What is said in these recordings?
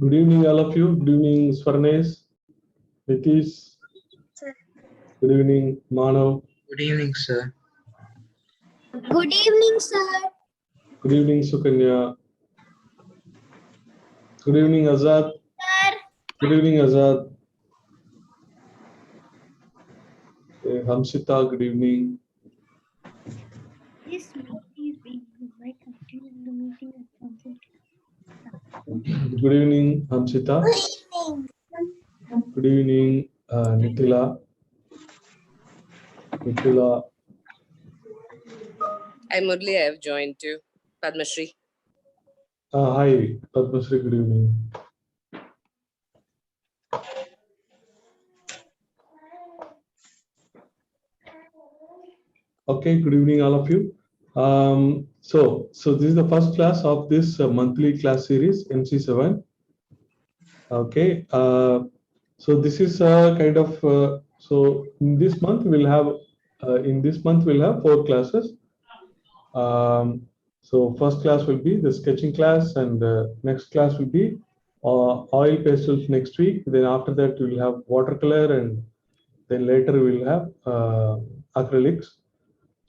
Good evening, all of you. Good evening, Swarnesh, Nitish. Sir. Good evening, Manav. Good evening, sir. Good evening, sir. Good evening, Sukanya. Good evening, Azad. Sir. Good evening, Azad. Hamsita, good evening. This meeting is being by continuing the meeting at function. Good evening, Hamsita. Good evening, Nitila. Nitila. Hi Murli, I have joined too. Padmashri. Hi, Padmasri, good evening. Okay, good evening, all of you. So this is the first class of this monthly class series, MC7. Okay, so this is a kind of so in this month we'll have 4 classes. So first class will be the sketching class, and next class will be oil pastels next week. Then after that we'll have watercolor, and then later we'll have acrylics.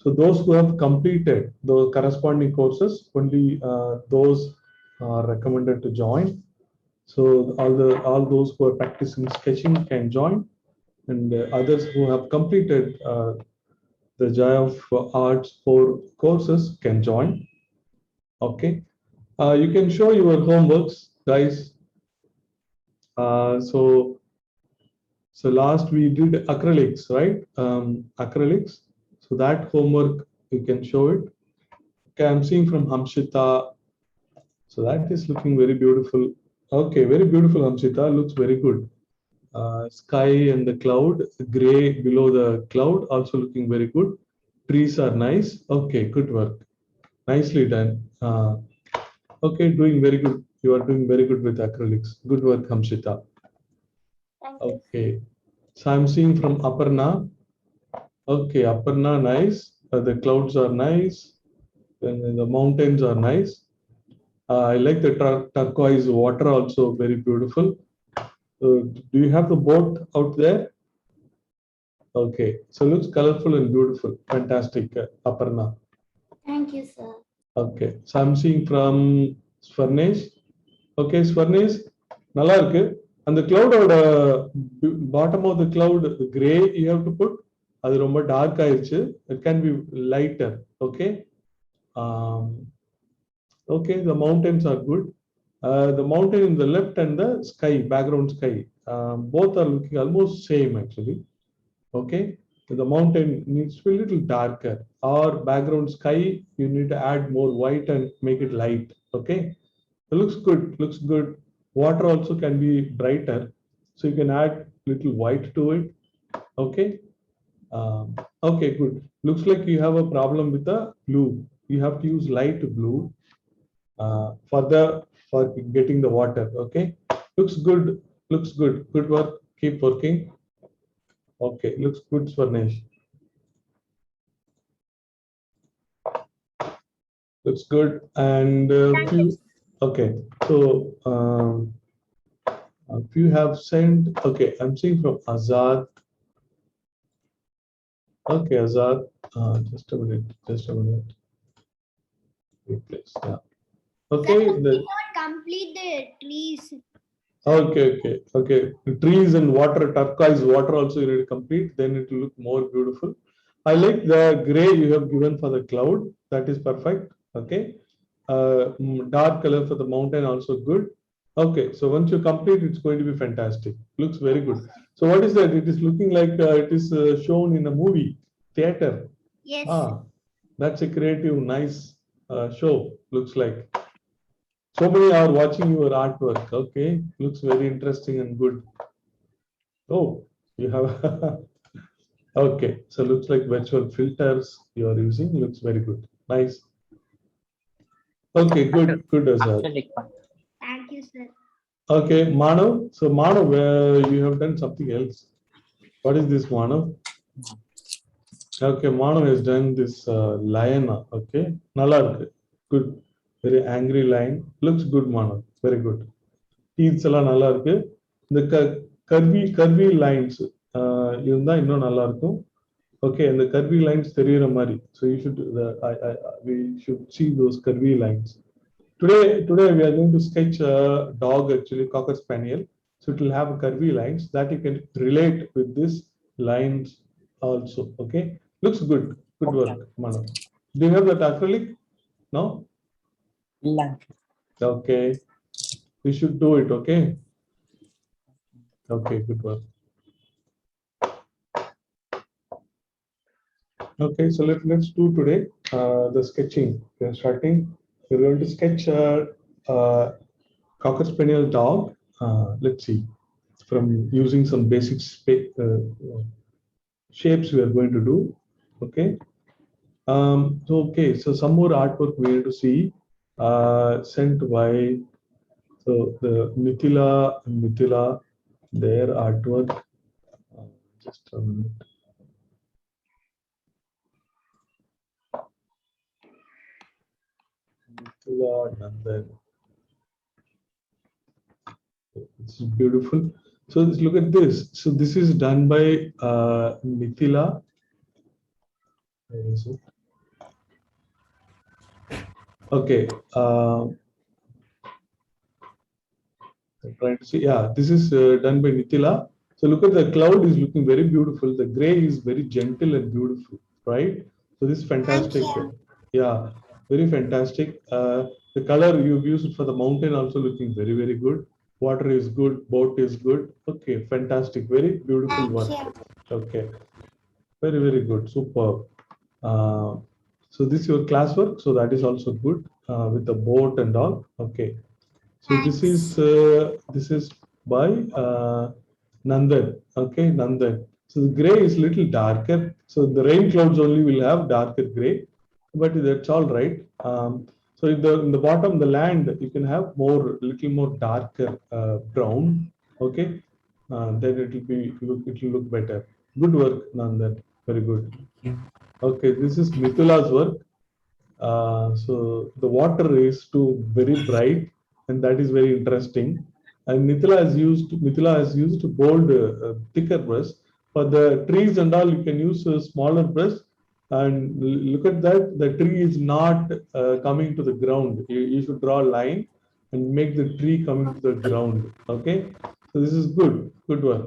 So those who have completed the corresponding courses, only those are recommended to join. So all those who are practicing sketching can join, and others who have completed the Joy of Arts 4 courses can join. Okay, you can show your homeworks, guys. So last we did acrylics, right? Acrylics. So that homework you can show it. Okay, I'm seeing from Hamshita. So that is looking very beautiful. Okay, very beautiful, Hamshita. Looks very good. Sky and the cloud, gray below the cloud, also looking very good. Trees are nice. Okay, good work. Nicely done. Okay, doing very good. You are doing very good with acrylics. Good work, Hamshita. Thank you. Okay. So I'm seeing from Aparna. Okay, Aparna, nice. The clouds are nice. And the mountains are nice. I like the turquoise water, also very beautiful. Do you have the boat out there? Okay, so looks colorful and beautiful. Fantastic, Aparna. Thank you, sir. Okay, so I'm seeing from Swarnesh. Okay, Swarnesh, நல்லா இருக்கு. அந்த cloud-ஓட bottom of the cloud gray you have to put. அது ரொம்ப dark ஆயிருச்சு. It can be lighter. Okay. Okay, the mountains are good. The mountain in the left and the sky, background sky, both are looking almost same actually. Okay, the mountain needs to be a little darker, or background sky you need to add more white and make it light. Okay, it looks good, looks good. Water also can be brighter, so you can add little white to it. Okay. Okay, good. Looks like you have a problem with the blue. You have to use light blue for getting the water. Okay, looks good, looks good. Good work, keep working. Okay, looks good, Swarnesh. Looks good. And few, okay, so if you have sent, okay, I'm seeing from Azad. Okay, Azad, just a minute, wait, please. Yeah. Okay, Sir, we not complete the trees. okay. The trees and water, turquoise water also you need to complete, then it will look more beautiful. I like the gray you have given for the cloud. That is perfect. Okay. Dark color for the mountain also good. Okay, so once you complete, it's going to be fantastic. Looks very good. So what is that? It is looking like it is shown in a movie theater. Yes. That's a creative, nice show. Looks like. So many are watching your artwork. Okay, looks very interesting and good. Oh, you have. Okay, so looks like virtual filters you are using. Looks very good. Nice. Okay, good, Azad. Thank you, sir. Okay, Manav. So Manav, you have done something else. What is this, Manav? Okay, Manav has done this lion. Okay, நல்லா இருக்கு. Good. Very angry lion. Looks good, Manav. Very good. teeth எல்லாம் நல்லா இருக்கு. இந்த curvy lines இருந்தா இன்னும் நல்லா இருக்கும். Okay, and the curvy lines தெரியுற மாதிரி. So you should we should see those curvy lines. Today we are going to sketch a dog, actually Cocker Spaniel. So it will have curvy lines that you can relate with this lines also. Okay, looks good. Good work, Manav. Do you have that acrylic? No. Okay, we should do it. Okay. Okay, good work. Okay, so let's do today the sketching. We are starting. We're going to sketch a Cocker Spaniel dog. Let's see, from using some basic shapes we are going to do. Okay. So some more artwork we need to see sent by the Mithila, their artwork. Just a minute. Mithila Nandan. It's beautiful. So look at this. So this is done by Mithila. Where is it? Okay. I'm trying to see. Yeah, this is done by Mithila. So look at the cloud is looking very beautiful. The gray is very gentle and beautiful, right? So this is fantastic. Yeah, very fantastic. The color you've used for the mountain also looking very, very good. Water is good, boat is good. Okay, fantastic. Very beautiful work. Okay, very, very good. Superb. So this is your classwork. So that is also good with the boat and all. Okay. So this is by Nandan. Okay, Nandan. So the gray is little darker. So the rain clouds only will have darker gray, but that's all right. So in the bottom, the land you can have little more darker brown. Okay, then it will look better. Good work, Nandan. Very good. Okay, this is Mithila's work. So the water is too very bright, and that is very interesting. And Mithila has used bold, thicker brush. For the trees and all, you can use a smaller brush. And look at that, the tree is not coming to the ground. You should draw a line and make the tree coming to the ground. Okay, so this is good work.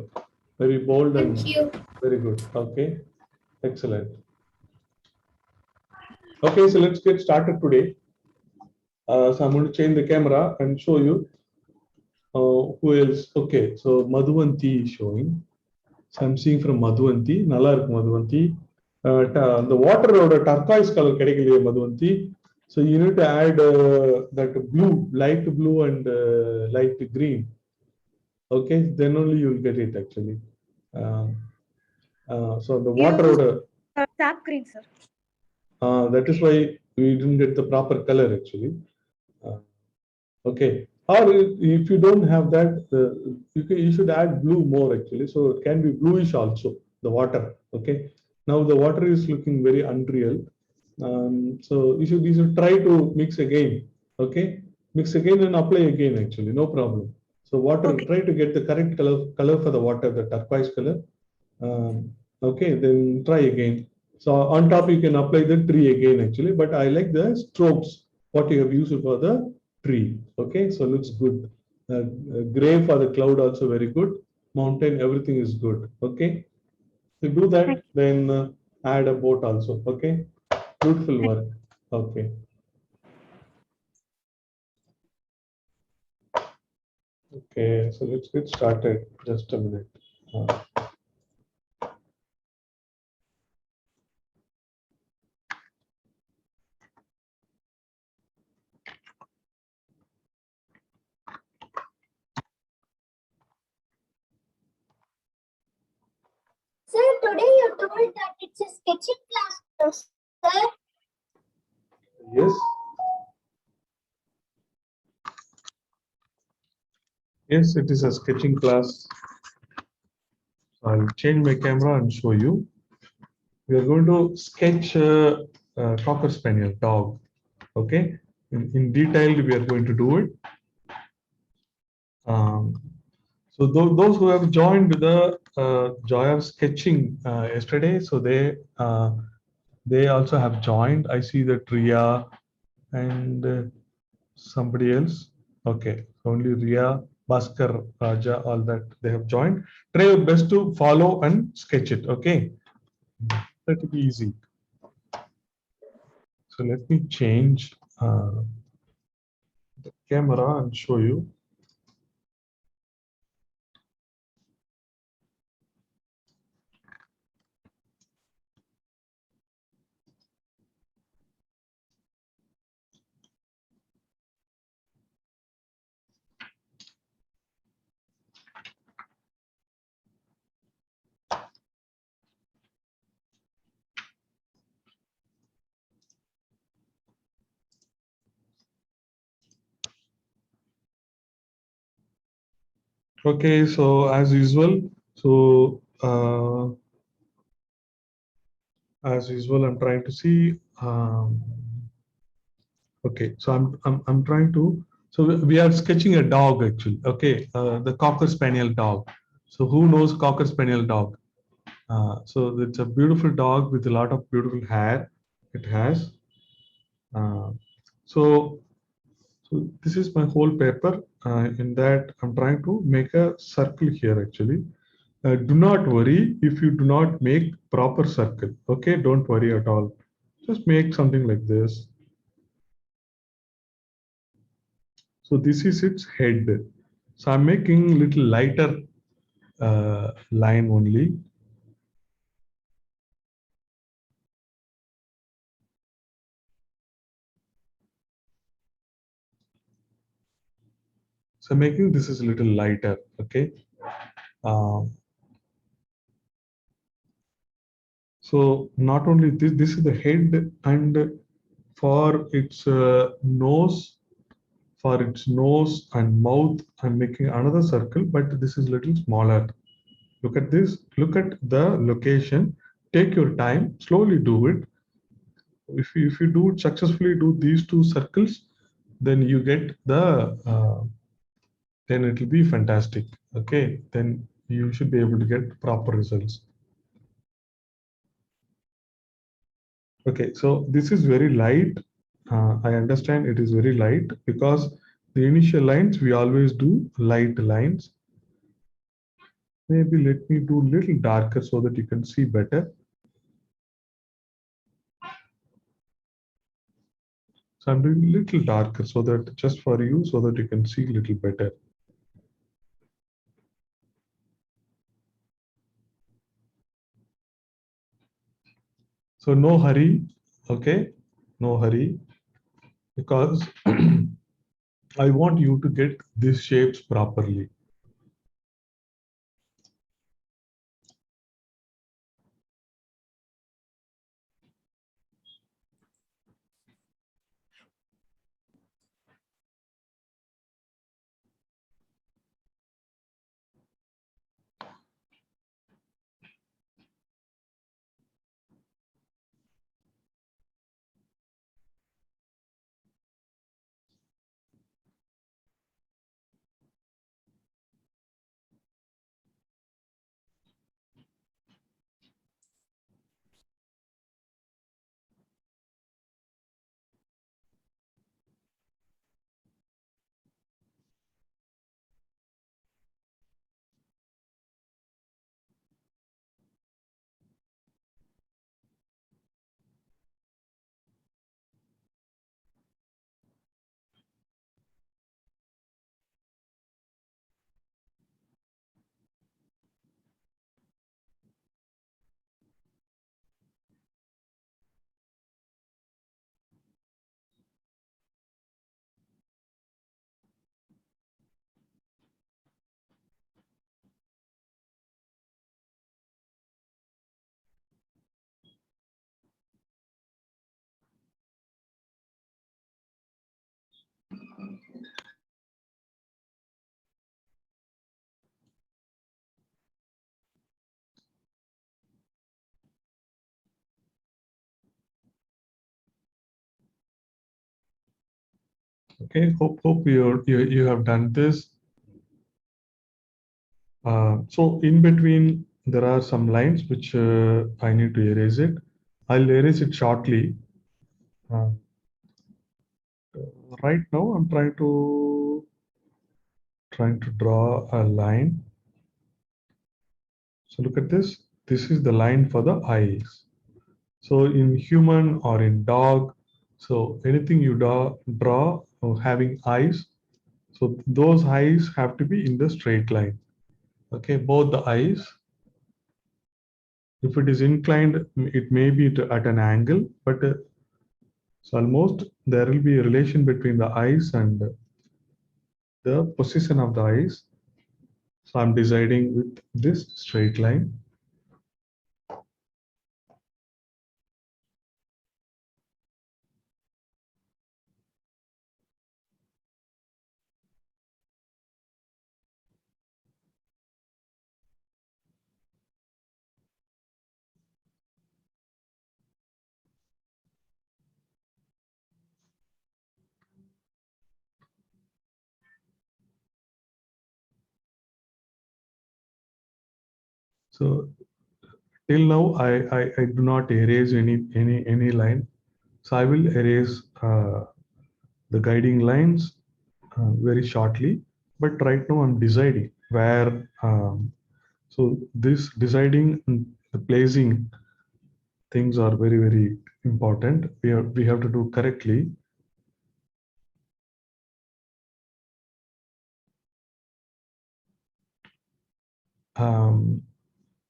Very bold and very good. Okay, excellent. Okay, so let's get started today. So I'm going to change the camera and show you who else. Okay, so Madhuvanti is showing. So I'm seeing from Madhuvanti. Nalla irukku Madhuvanti. The water oda turquoise color kedikaliye Madhuvanti. So you need to add that blue, light blue and light green. Okay, then only you will get it actually. So the water oda sap green, sir. That is why we didn't get the proper color actually. Okay, or if you don't have that, you should add blue more actually. So it can be bluish also, the water. Okay, now the water is looking very unreal. So you should try to mix again. Okay, mix again and apply again actually, no problem. So water, okay. Try to get the correct color for the water, the turquoise color. Okay, then try again. So on top you can apply the tree again actually, but I like the strokes what you have used for the tree. Okay, so looks good. Gray for the cloud also very good. Mountain, everything is good. Okay, so do that, then add a boat also. Okay, beautiful work. Okay. Okay, so let's get started. Just a minute. Sir, today you told that it's a sketching class, sir. Yes. Yes, it is a sketching class. I'll change my camera and show you. We are going to sketch a Cocker Spaniel dog. Okay, in detail we are going to do it. Um, so those who have joined the joy of sketching yesterday, so they also have joined. I see that Ria and somebody else. Okay, only Ria, Bhaskar, Raja, all that they have joined. Try your best to follow and sketch it. Okay, that will be easy. So let me change the camera and show you. Okay, so as usual, so as usual, I'm trying to see. Okay, so I'm trying to. So we are sketching a dog actually. Okay, the Cocker Spaniel dog. So who knows Cocker Spaniel dog? So it's a beautiful dog with a lot of beautiful hair. It has. Uh, so so this is my whole paper. In that, I'm trying to make a circle here actually. Do not worry if you do not make proper circle. Okay, don't worry at all. Just make something like this. So this is its head. So I'm making little lighter line only. So making this is a little lighter. Okay. Um, so not only this is the head, and for its nose and mouth, I'm making another circle, but this is little smaller. Look at this. Look at the location. Take your time. Slowly do it. If you do successfully do these two circles, then you get the then it will be fantastic. Okay, then you should be able to get proper results. Okay, so this is very light. I understand it is very light because the initial lines we always do light lines. Maybe let me do little darker so that you can see better. So I'm doing little darker so that just for you so that you can see little better. So no hurry, okay? No hurry, because I want you to get these shapes properly. Okay, hope you have done this. So in between, there are some lines which I need to erase it. I'll erase it shortly. Right now, I'm trying to draw a line. So look at this. This is the line for the eyes. So in human or in dog, so anything you draw having eyes, so those eyes have to be in the straight line. Okay, both the eyes. If it is inclined, it may be at an angle, but so almost there will be a relation between the eyes and the position of the eyes. So I'm deciding with this straight line. So till now, I do not erase any line. So I will erase the guiding lines very shortly. But right now I'm deciding where. So this deciding the placing things are very important. We have to do correctly.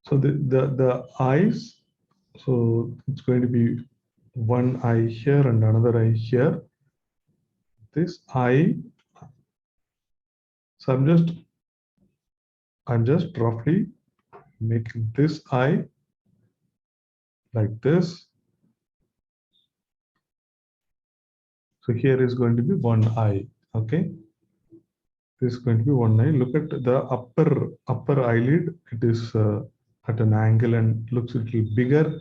So the eyes. So it's going to be one eye here and another eye here. This eye. So I'm just roughly making this eye like this. So here is going to be one eye. Okay. This is going to be one eye. Look at the upper eyelid. It is at an angle and looks a little bigger,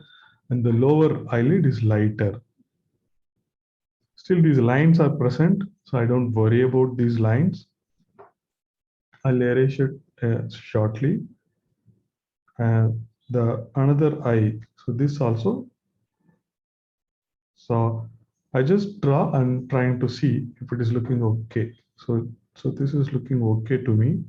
and the lower eyelid is lighter. Still, these lines are present, so I don't worry about these lines. I'll erase it shortly. The another eye. So this also. So I just draw and trying to see if it is looking okay. So this is looking okay to me.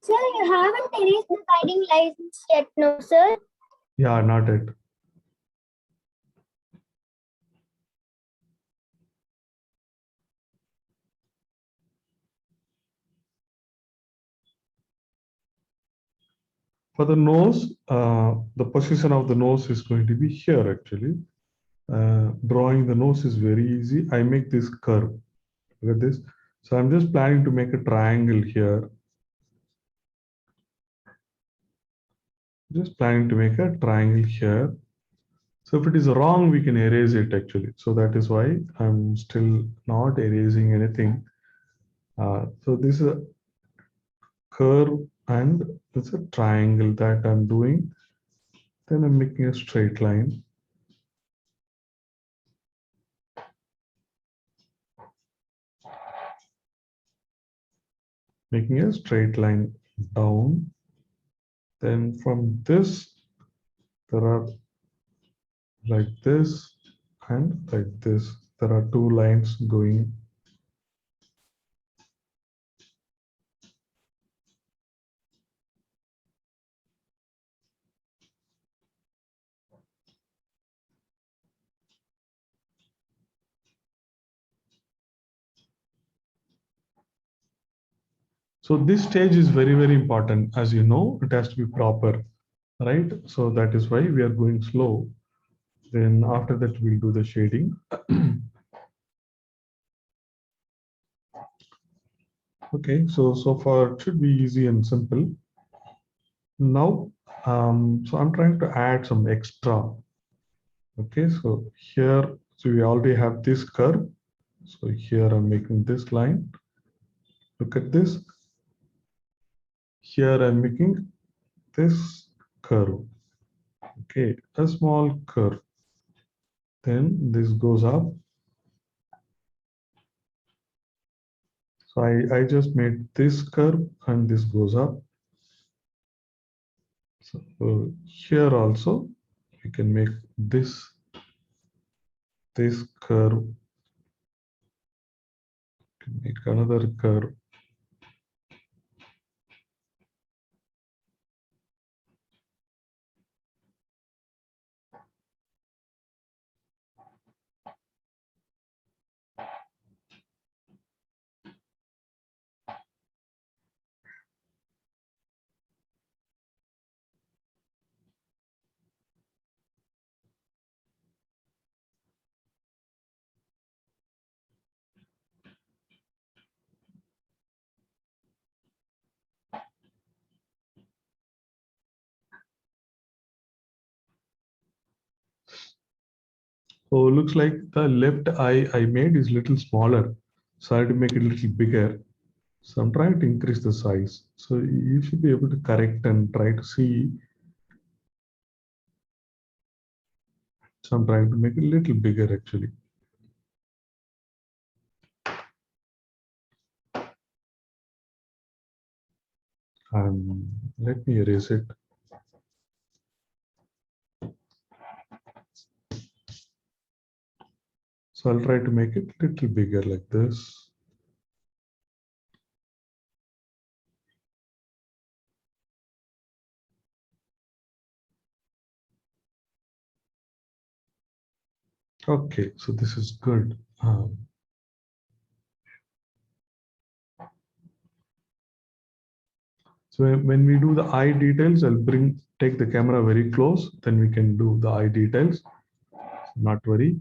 Sir, you haven't erased the guiding lines yet, no, sir? Yeah, not it. For the nose, the position of the nose is going to be here actually. Drawing the nose is very easy. I make this curve. Look at this. So I'm just planning to make a triangle here. Just planning to make a triangle here. So if it is wrong, we can erase it actually. So that is why I'm still not erasing anything. So this is a curve and it's a triangle that I'm doing. Then I'm making a straight line. Making a straight line down. Then from this, there are like this and like this. There are two lines going. So this stage is very important. As you know, it has to be proper, right? So that is why we are going slow. Then after that, we'll do the shading. Okay, so far it should be easy and simple. Now, so I'm trying to add some extra. Okay, so here, so we already have this curve. So here I'm making this line. Look at this. here I'm making this curve. Okay, a small curve. Then this goes up. So I just made this curve and this goes up. So here also we can make this curve, can make another curve. So looks like the left eye I made is little smaller. So I had to make it a little bigger. So I'm trying to increase the size. So you should be able to correct and try to see. So I'm trying to make it a little bigger actually. Let me erase it. So I'll try to make it a little bigger like this. Okay, so this is good. So when we do the eye details, I'll take the camera very close, then we can do the eye details. Not worry.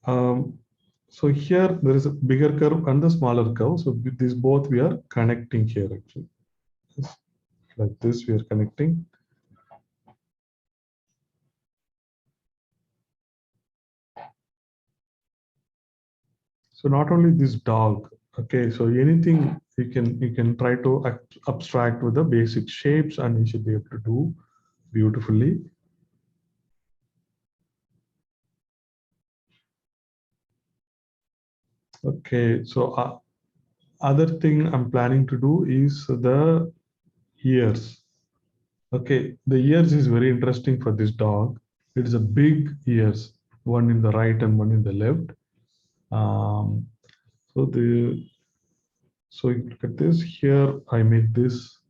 So here there is a bigger curve and the smaller curve. So these both we are connecting here actually. Like this we are connecting. So not only this dog, okay, so anything you can try to abstract with the basic shapes and you should be able to do beautifully. Okay, so other thing I'm planning to do is the ears. Okay, the ears is very interesting for this dog. It is a big ears, one in the right and one in the left. So you look at this here. I make this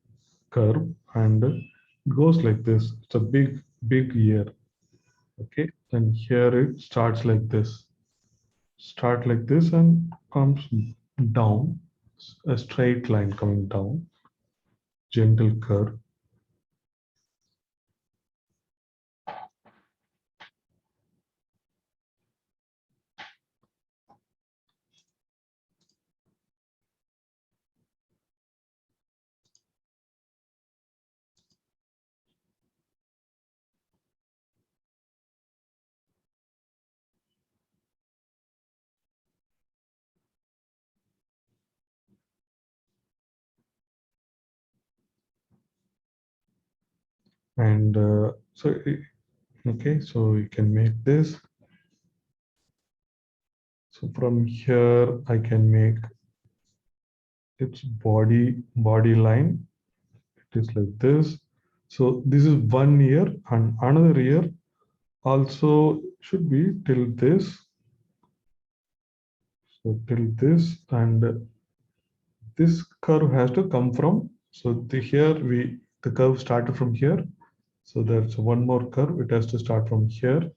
curve and it goes like this. It's a big ear. Okay, and here it starts like this. Start like this and comes down, a straight line coming down, gentle curve. And okay, so you can make this. So from here, I can make its body line. It is like this. So this is one ear and another ear also should be till this. So till this, and this curve has to come from, so the curve started from here. So there's one more curve. It has to start from here.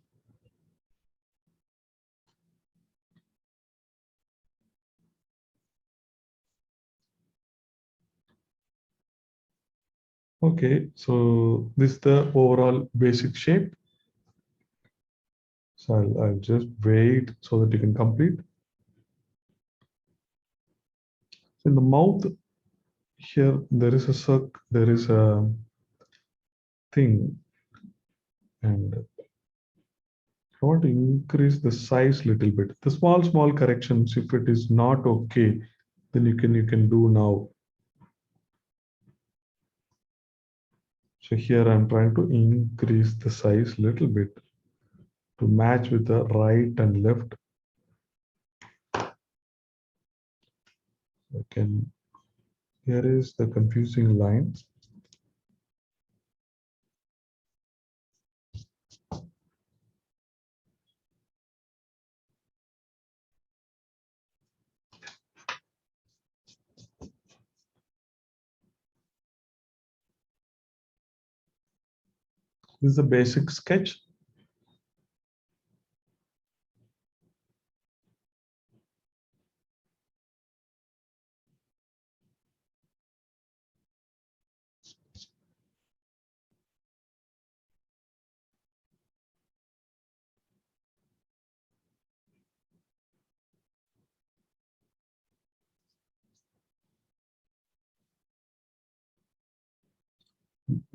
Okay, so this is the overall basic shape. So I'll just wait so that you can complete. In the mouth, here there is a thing, and I want to increase the size little bit. The small corrections, if it is not okay, then you can do now. So here I'm trying to increase the size a little bit to match with the right and left. Okay, here is the confusing line. This is a basic sketch.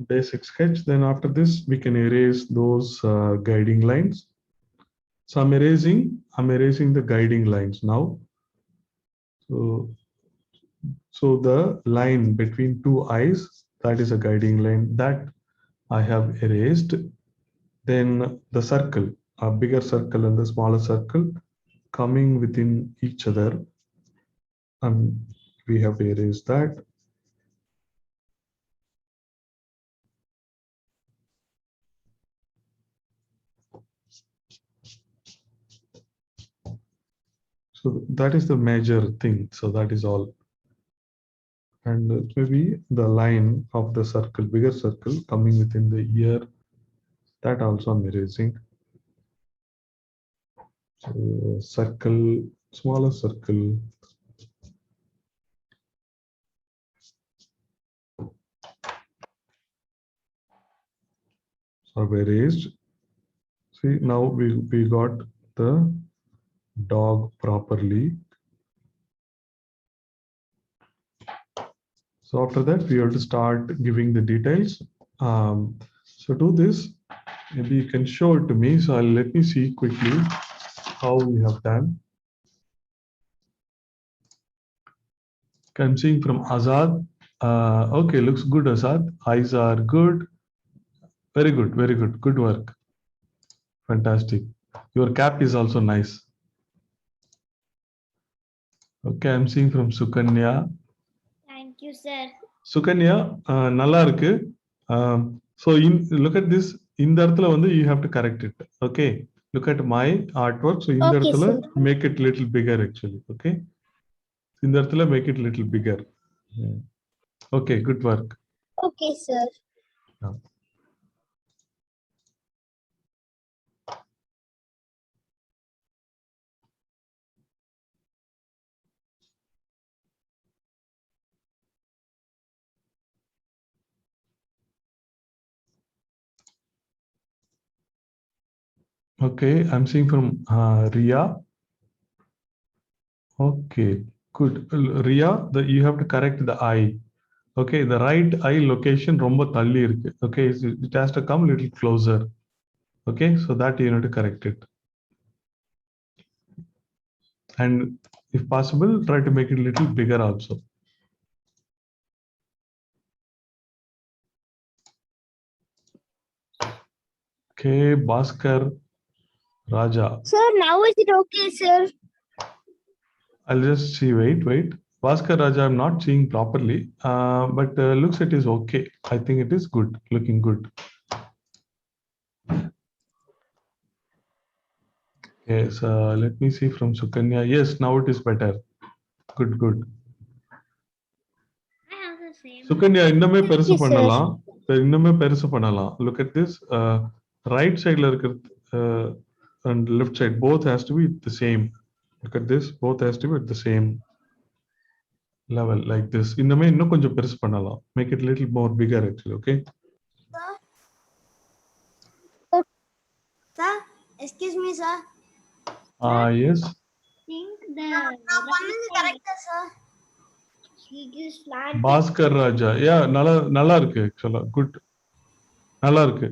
Basic sketch. Then after this, we can erase those guiding lines. So I'm erasing the guiding lines now. So the line between two eyes, that is a guiding line that I have erased. Then the circle, a bigger circle and the smaller circle coming within each other. We have to erase that. So that is the major thing. So that is all. And maybe the line of the circle, bigger circle coming within the ear, that also I'm erasing. So circle, smaller circle. So erased. See, now we got the dog properly. So after that, we have to start giving the details. So do this. Maybe you can show it to me. So let me see quickly how we have done. I'm seeing from Azad. Okay, looks good, Azad. Eyes are good. Very good, very good. Good work. Fantastic. Your cap is also nice. Okay, I'm seeing from Sukanya. Thank you, sir. Sukanya, நல்லா இருக்கு. So look at this. இந்த இடத்துல வந்து you have to correct it. Okay. Look at my artwork. So இந்த இடத்துல make it little bigger actually. Okay. இந்த இடத்துல make it little bigger. Okay, good work. Okay, sir. Yeah. Okay, I'm seeing from Ria. Okay, good. Ria, you have to correct the eye. Okay, the right eye location ரொம்ப தள்ளி இருக்கு. Okay, it has to come a little closer. Okay, so that you need to correct it. And if possible, try to make it a little bigger also. Okay, Bhaskar Raja. Sir, now is it okay, sir? I'll just see, wait. Bhaskar Raja, I'm not seeing properly, but looks it is okay. I think it is good, looking good. Yes, let me see from Sukanya. Yes, now it is better. Good. I have the same. Sukanya, இன்னுமே பெருசு you, sir. பண்ணலாம். இன்னுமே பெருசு பண்ணலாம். Look at this. Right side and left side both has to be the same. Look at this. Both has to be at the same level like this. இன்னுமே இன்னும் கொஞ்சம் பெருசு பண்ணலாம். Make it a little more bigger actually. Okay. Sir, excuse me, sir. Yes. Think the Now one is correct, sir. it is flat. Bhaskar Raja. Yeah, நல்லா இருக்கு actually. Good. நல்லா இருக்கு.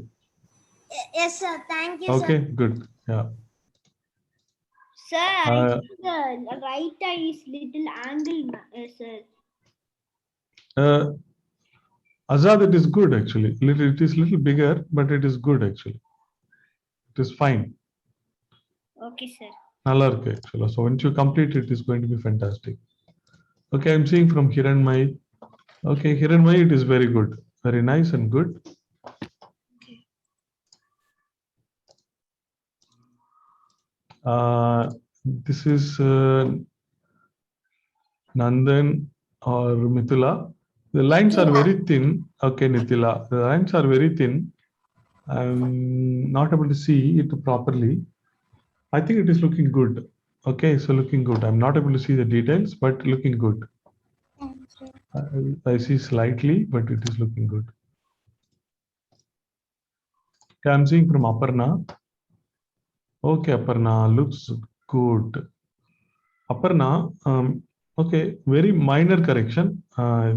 Yes, sir. Thank you, Okay, good. Yeah. Sir, I think the right eye is little angle, sir. Azad, it is good actually. It is little bigger, but it is good actually. It is fine. Okay, sir. Nalla irukku actually. So once you complete it, is going to be fantastic. Okay, I'm seeing from Hiranmai. Okay, Hiranmai, it is very good. Very nice and good. This is Nandan or Mithila. The lines are very thin. Okay, Nithila. The lines are very thin. I'm not able to see it properly. I think it is looking good. Okay, so looking good. I'm not able to see the details, but looking good. I see slightly, but it is looking good. Okay, I'm seeing from Aparna. Okay, Aparna, looks good. Aparna, okay, very minor correction.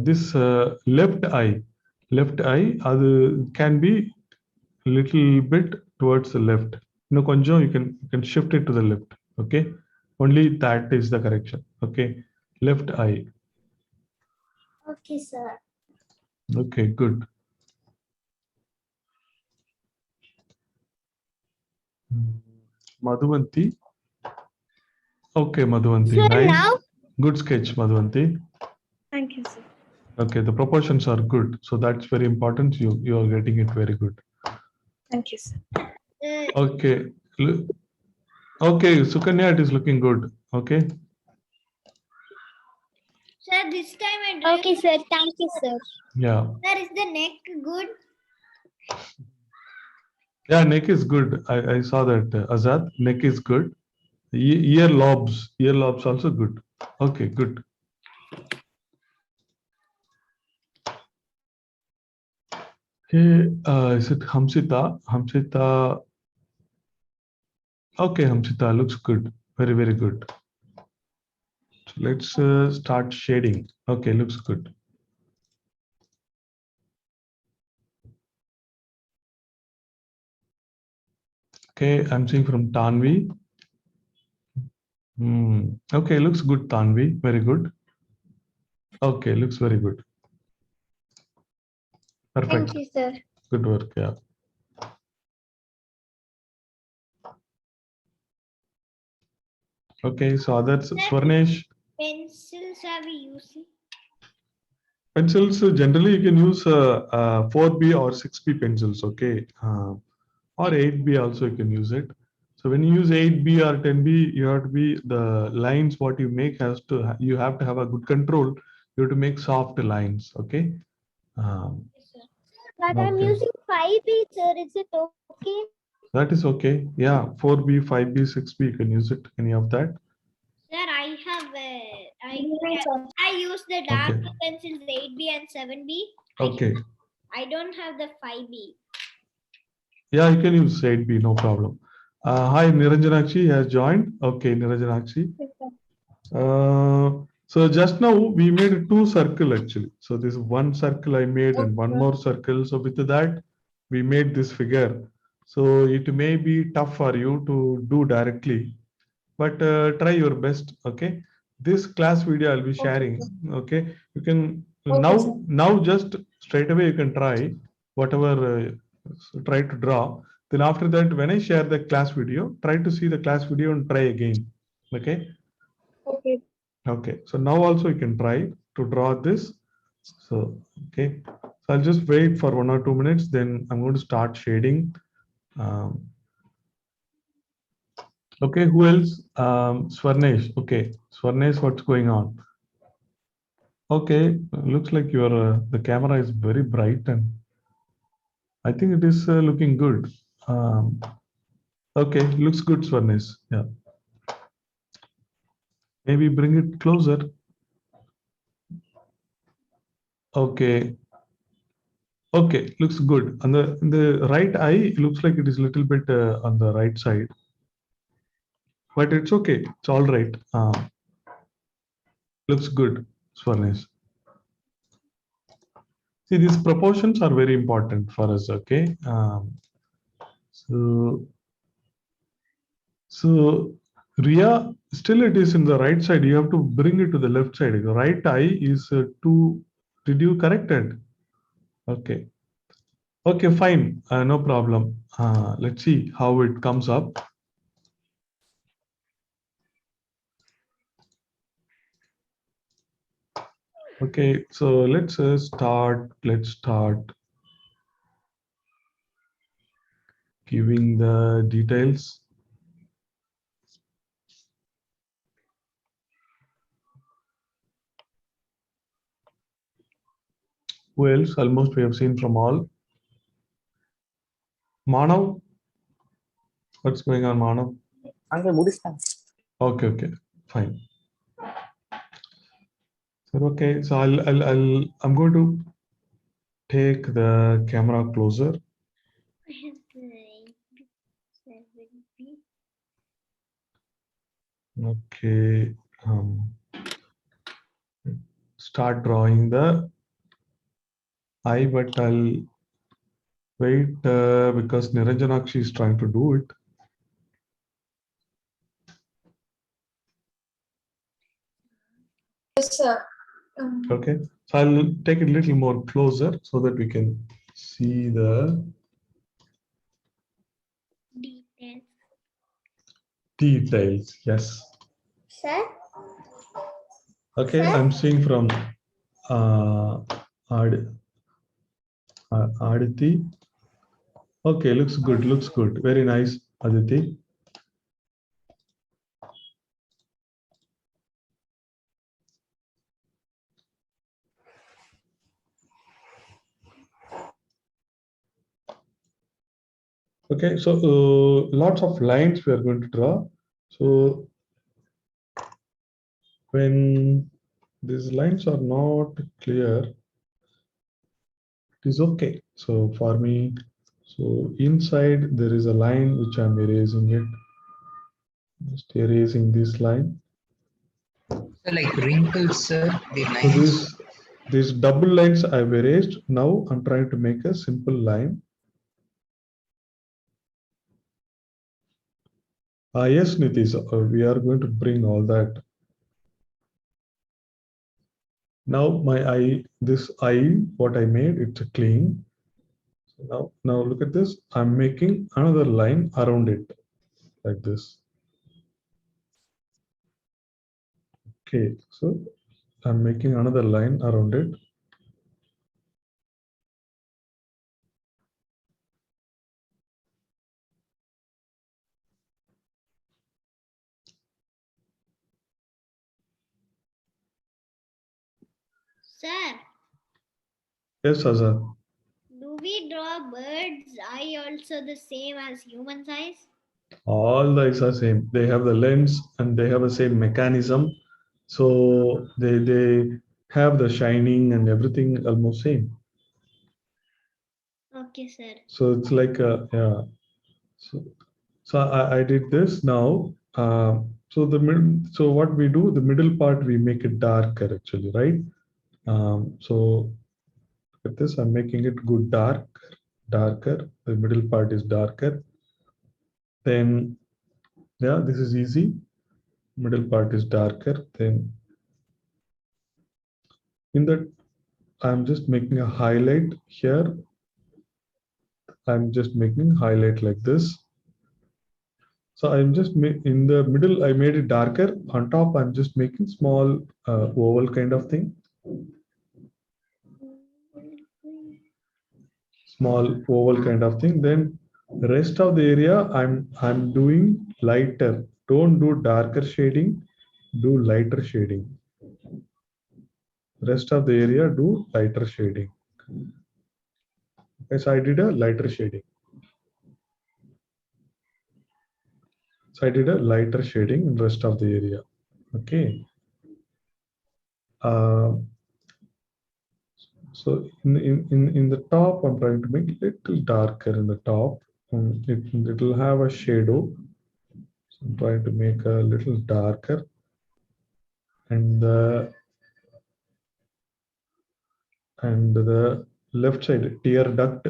This left eye, அது can be little bit towards the left. No, konjam, you can shift it to the left. Okay, only that is the correction. Okay, left eye. Okay, sir. Okay, good. Madhuvanti. Okay, Madhuvanti, Sir, nice. now? Good sketch, Madhuvanti. Thank you, sir. Okay, the proportions are good. So that's very important. You are getting it very good. Thank you, sir. Okay. Okay, Sukanya, it is looking good. Okay. Sir, this time I drew. Okay, sir. Thank you, sir. Yeah. Sir, is the neck good? Yeah, neck is good. I saw that, Azad. Neck is good. Ear lobes also good. Okay, good. Okay, is it Hamsita? Hamsita. Okay, Hamsita looks good. Very, very good. So let's start shading. Okay, looks good. Okay, I'm seeing from Tanvi. Okay, looks good, Tanvi. Very good. Okay, looks very good. Perfect. Thank you, sir. Good work, yeah. Okay, so others, Swarnesh. Pencils are we using? Pencils, generally you can use 4B or 6B pencils, okay? Or 8B also you can use it. So when you use 8B or 10B, you have to be, the lines what you make you have to have a good control. You have to make soft lines, okay? But I'm Okay. using 5B, sir. Is it okay? That is okay. Yeah, 4B, 5B, 6B, you can use it, any of that. Sir, I use the dark Okay. pencils 8B and 7B. Okay. I don't have the 5B. Yeah, you can use 8B, no problem. Hi, Niranjanakshi has joined. Okay, Niranjanakshi. So just now we made 2 circles actually. So this 1 circle I made and 1 more circle. So with that, we made this figure. So it may be tough for you to do directly, but try your best. Okay. This class video I'll be sharing. Okay. You can now just straight away you can try whatever try to draw. Then after that, when I share the class video, try to see the class video and try again. Okay. Okay. Okay, so now also you can try to draw this. So, okay, so I'll just wait for 1 or 2 minutes, then I'm going to start shading. Okay, who else? Swarnesh. Okay, Swarnesh, what's going on? Okay, looks like your the camera is very bright and I think it is looking good. Okay, looks good, Swarnesh. Yeah. Maybe bring it closer. Okay. Okay, looks good. On the right eye, it looks like it is a little bit on the right side. But it's okay. It's all right. Looks good, Swarnesh. See, these proportions are very important for us, okay? So Ria, still it is in the right side. You have to bring it to the left side. The right eye is did you correct it? Okay. Okay, fine. No problem. Let's see how it comes up. Okay, so let's start. Let's start giving the details. Who else? Almost we have seen from all. Manav, what's going on, Manav? Okay, fine. So okay, so I'm going to take the camera closer. I have like 70. Okay, start drawing the eye, but I'll wait because Niranjanakshi is trying to do it. Yes, sir. Okay, so I'll take it a little more closer so that we can see the Details. details. Yes. Sir? Okay, Sir? I'm seeing from Aditi. Okay, looks good. Very nice, Aditi. Okay, so lots of lines we are going to draw. So when these lines are not clear, it is okay. So for me, so inside there is a line which I'm erasing it. Just erasing this line. So like wrinkles, sir, the So lines. these double lines I've erased. Now I'm trying to make a simple line. Yes, Nitish, we are going to bring all that. Now my eye, this eye, what I made, it's a clean. So now look at this. I'm making another line around it like this. Okay, so I'm making another line around it. Sir, Yes, Azad. do we draw birds' eye also the same as human eyes? All the eyes are same. They have the lens and they have the same mechanism. So they have the shining and everything almost same. Okay, sir. So it's like yeah. So I did this now. So what we do, the middle part we make it darker actually, right? So with this, I'm making it good darker. The middle part is darker. Then yeah, this is easy. Middle part is darker. Then in that, I'm just making a highlight here. I'm just making highlight like this. So I'm just in the middle, I made it darker. On top, I'm just making small oval kind of thing. Small oval kind of thing. Then the rest of the area, I'm doing lighter. Don't do darker shading, do lighter shading. Rest of the area, do lighter shading. Okay, so I did a lighter shading. So I did a lighter shading in rest of the area. Okay. So in the top, I'm trying to make it little darker in the top. It will have a shadow. So I'm trying to make a little darker. And the left side, tear duct,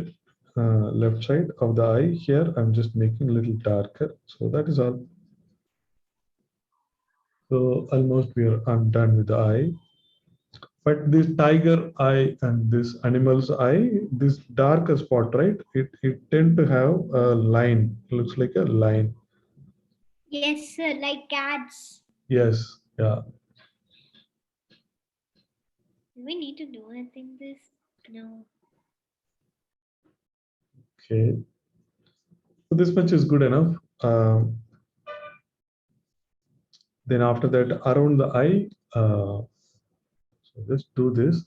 left side of the eye here, I'm just making a little darker. So that is all. So almost I'm done with the eye. But this tiger eye and this animal's eye, this darker spot, right? It tend to have a line. It looks like a line. Yes, sir. Like cats. Yes, yeah. Do we need to do anything this? No. Okay. So this much is good enough. Then after that, around the eye, so just do this.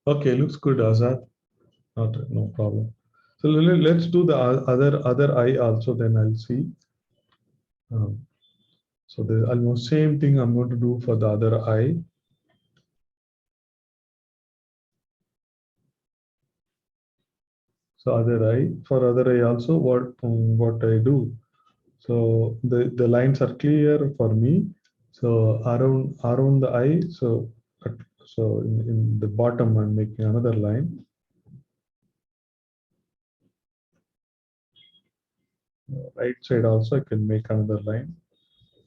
Okay, looks good, Azad. No problem. So let's do the other eye also. Then I'll see. So the almost same thing I'm going to do for the other eye. So other eye, for other eye also, what I do. So the lines are clear for me. So around the eye, so in the bottom, I'm making another line. Right side also, I can make another line,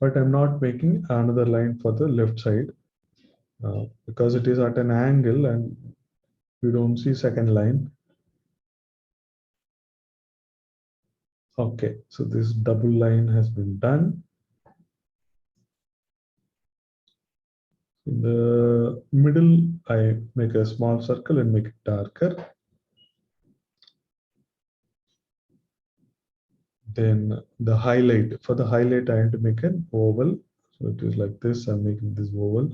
but I'm not making another line for the left side because it is at an angle and you don't see second line. Okay, so this double line has been done. In the middle, I make a small circle and make it darker. Then the highlight, for the highlight, I have to make an oval. So it is like this, I'm making this oval.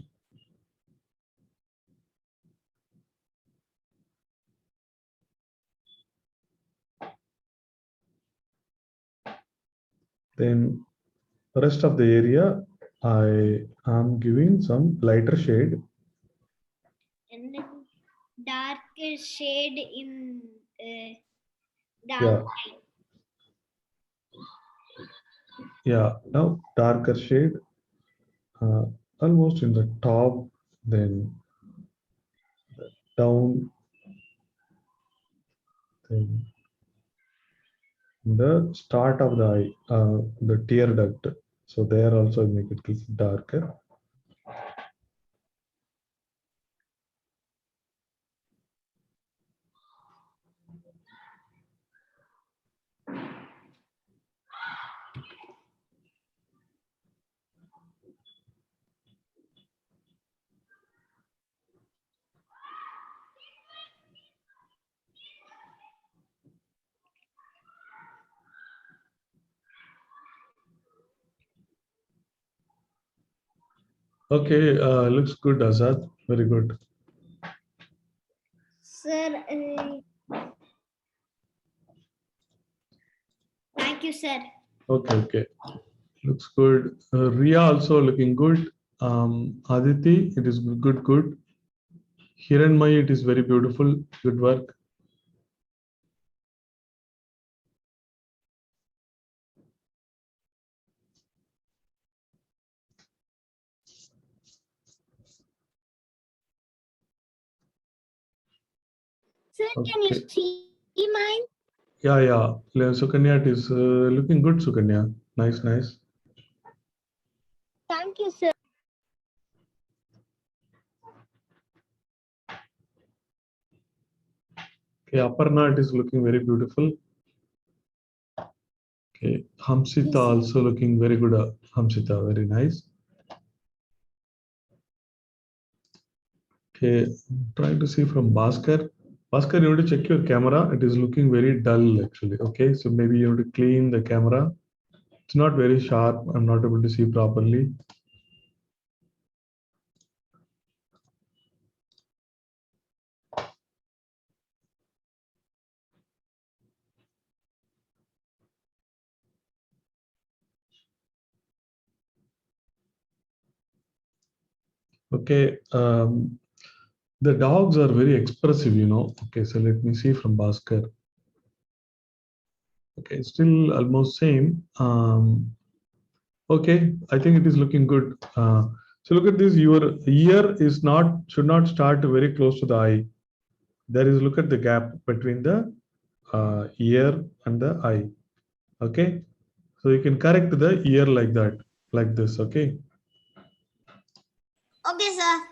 Then the rest of the area, I am giving some lighter shade. And then darker shade in down Yeah. line. Yeah, now darker shade, almost in the top, then down, then the start of the eye, the tear duct. So there also make it little darker. Okay, looks good, Azad. Very good. Sir, thank you, sir. Okay. Looks good. Ria also looking good. Aditi, it is good. Hiranmay, it is very beautiful. Good work. Sir, can you Okay. see mine? Yeah. Sukanya, it is looking good, Sukanya. Nice. Thank you, sir. Okay, Aparna, it is looking very beautiful. Okay, Hamsita also looking very good. Hamsita, very nice. Okay, trying to see from Bhaskar. Bhaskar, you need to check your camera. It is looking very dull actually. Okay, so maybe you have to clean the camera. It's not very sharp. I'm not able to see properly. Okay, the dogs are very expressive, you know. Okay, so let me see from Bhaskar. Okay, still almost same. Okay, I think it is looking good. So look at this. Your ear is should not start very close to the eye. there is, look at the gap between the ear and the eye. Okay, so you can correct the ear like that, like this. Okay. Okay, sir.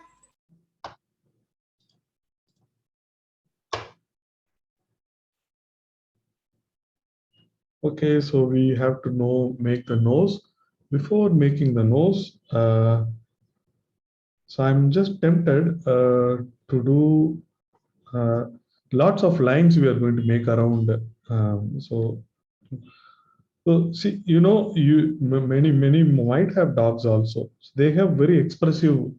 Okay, so we have to make the nose. Before making the nose, so I'm just tempted to do lots of lines we are going to make around. So see, many might have dogs also. So they have very expressive.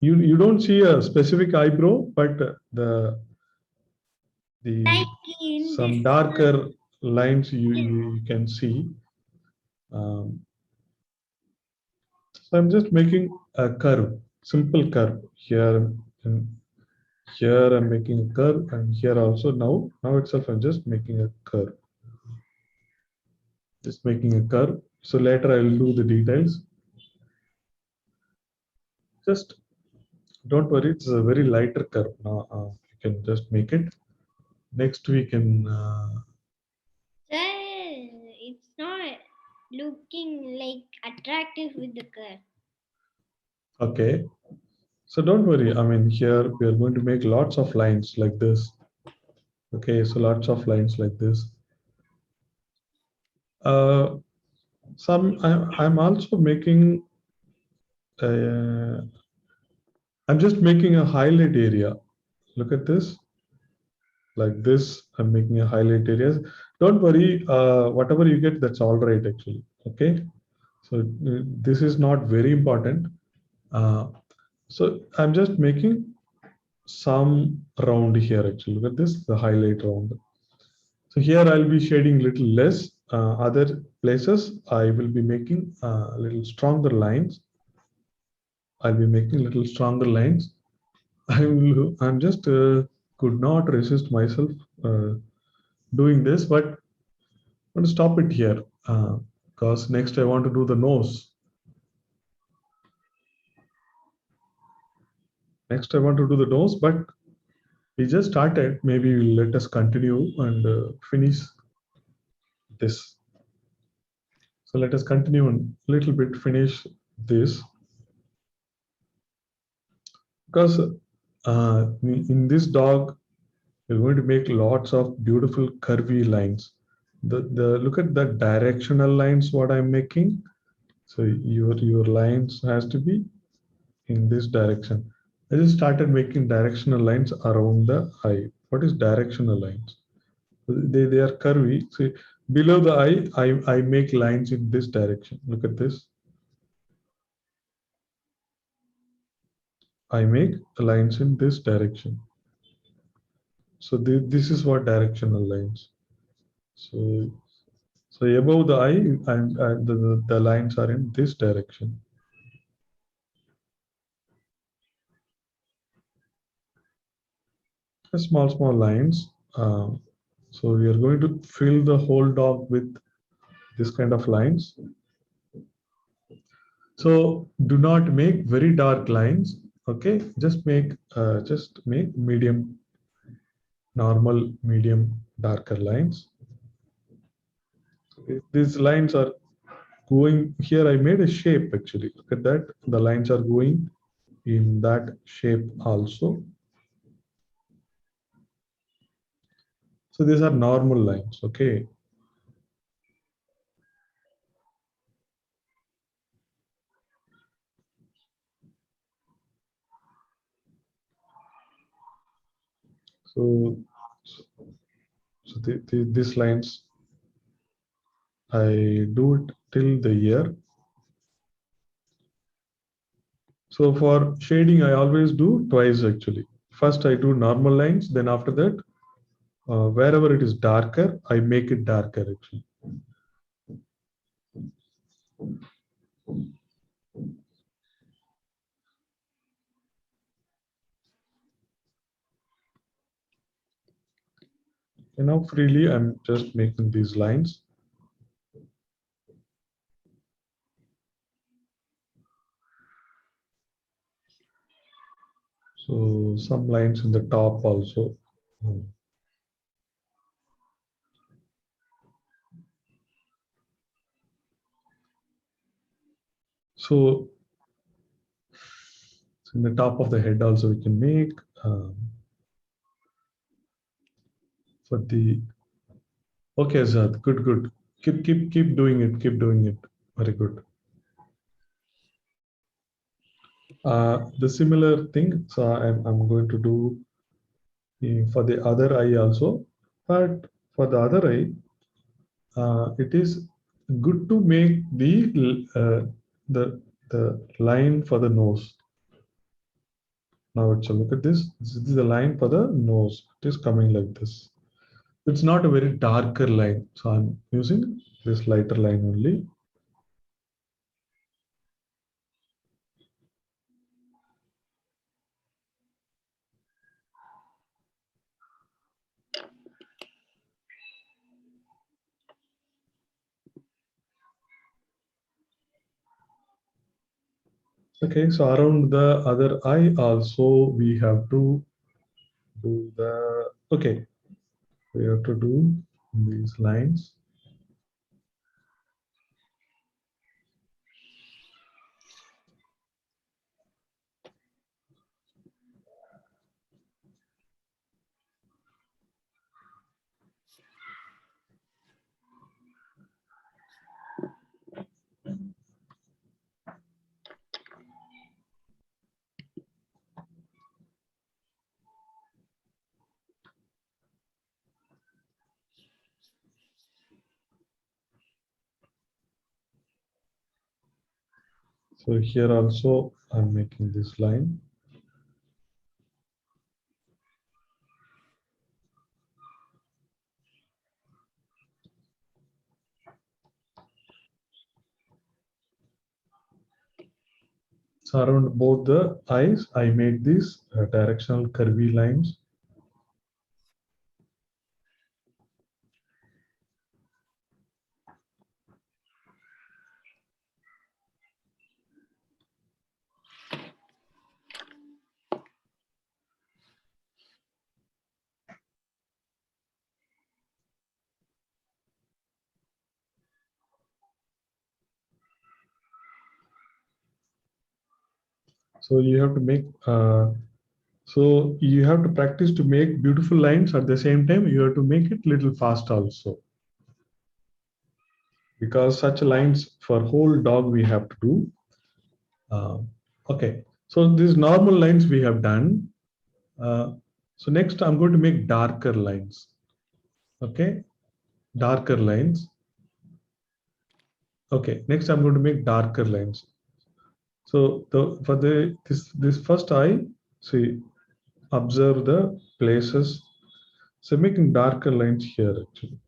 You don't see a specific eyebrow, but the Like in some this. darker lines you can see. So I'm just making a curve, simple curve here and here. I'm making a curve, and here also now itself I'm just making a curve. Just making a curve. So later I will do the details. Just don't worry, it's a very lighter curve. Now you can just make it. Next we can. Sir, it's not looking like attractive with the curve. Okay. So don't worry. I mean, here we are going to make lots of lines like this. Okay, so lots of lines like this. I'm also making. I'm just making a highlight area. Look at this. Like this, I'm making a highlight area. Don't worry. Whatever you get, that's all right actually. Okay. So this is not very important. So I'm just making some round here actually. Look at this, the highlight round. So here I'll be shading little less. Other places I will be making little stronger lines. I'll be making little stronger lines. I'm just could not resist myself doing this, but I'm going to stop it here because next I want to do the nose. Next I want to do the nose, but we just started. Maybe let us continue and finish this. So let us continue and little bit finish this, because in this dog we're going to make lots of beautiful curvy lines. The look at the directional lines what I'm making. So your lines has to be in this direction. I just started making directional lines around the eye. What is directional lines? They are curvy. See, below the eye, I make lines in this direction. Look at this. I make lines in this direction. So this is what directional lines. So above the eye, and the lines are in this direction. Small lines. So we are going to fill the whole dog with this kind of lines. So do not make very dark lines. Okay, just make medium, normal, medium, darker lines. Okay. These lines are going here. I made a shape actually. Look at that. The lines are going in that shape also. So these are normal lines. Okay. So these lines, I do it till the ear. So for shading, I always do twice actually. First, I do normal lines. Then after that, wherever it is darker, I make it darker actually. And now freely, I'm just making these lines. So So some lines in the top also. So in the top of the head also we can make for the. Okay, Azad, good. Keep doing it. Keep doing it. Very good. The similar thing. So I'm going to do for the other eye also, but for the other eye, it is good to make the line for the nose. Now it's a look at this. This is the line for the nose. It is coming like this. It's not a very darker line, so I'm using this lighter line only. Okay, so around the other eye also we have to do the, okay, we have to do these lines. So here also I'm making this line. So around both the eyes, I made these directional curvy lines. So you have to make, so you have to practice to make beautiful lines. At the same time, you have to make it little fast also. Because such lines for whole dog we have to do. Okay, so these normal lines we have done. So next I'm going to make darker lines. Okay, darker lines. Okay, next I'm going to make darker lines. So for this first eye, see, observe the places. So making darker lines here actually.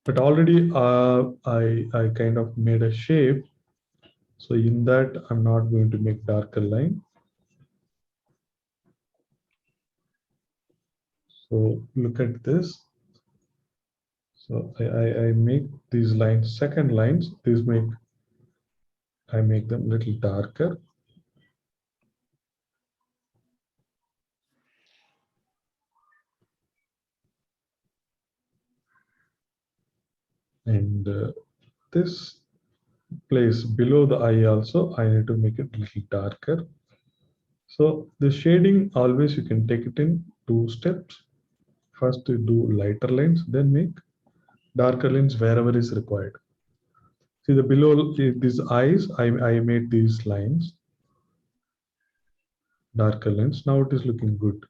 But already I kind of made a shape. So in that I'm not going to make darker line. So look at this. So I make these lines, second lines, I make them a little darker. And this place below the eye also, I need to make it a little darker. So the shading, always you can take it in 2 steps. First you do lighter lines, then make darker lines wherever is required. See the below these eyes, I made these lines, darker lines. Now it is looking good.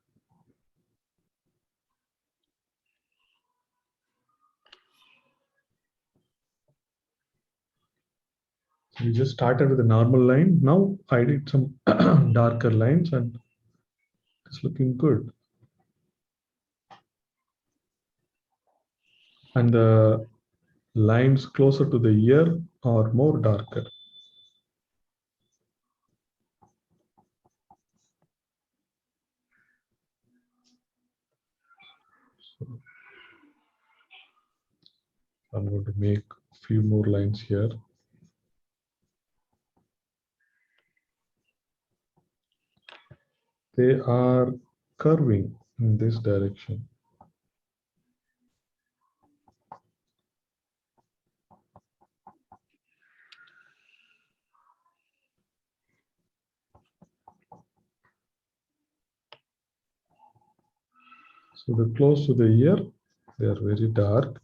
We just started with a normal line. Now I did some darker lines and it's looking good. And the lines closer to the ear are more darker. So I'm going to make a few more lines here. they are curving in this direction. So the close to the ear, they are very dark.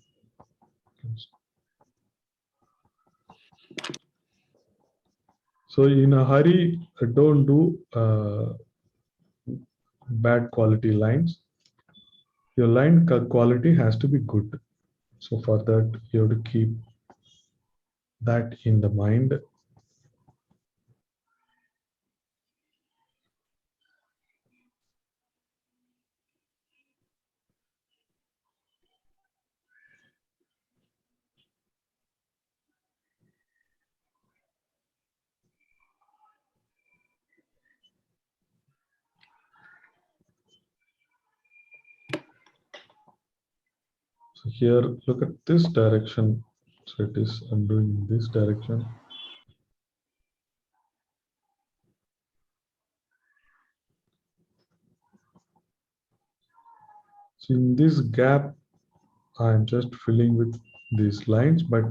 So in a hurry, don't do bad quality lines. Your line quality has to be good. So for that, you have to keep that in the mind. So here, look at this direction. So it is, I'm doing this direction. So in this gap, I'm just filling with these lines, but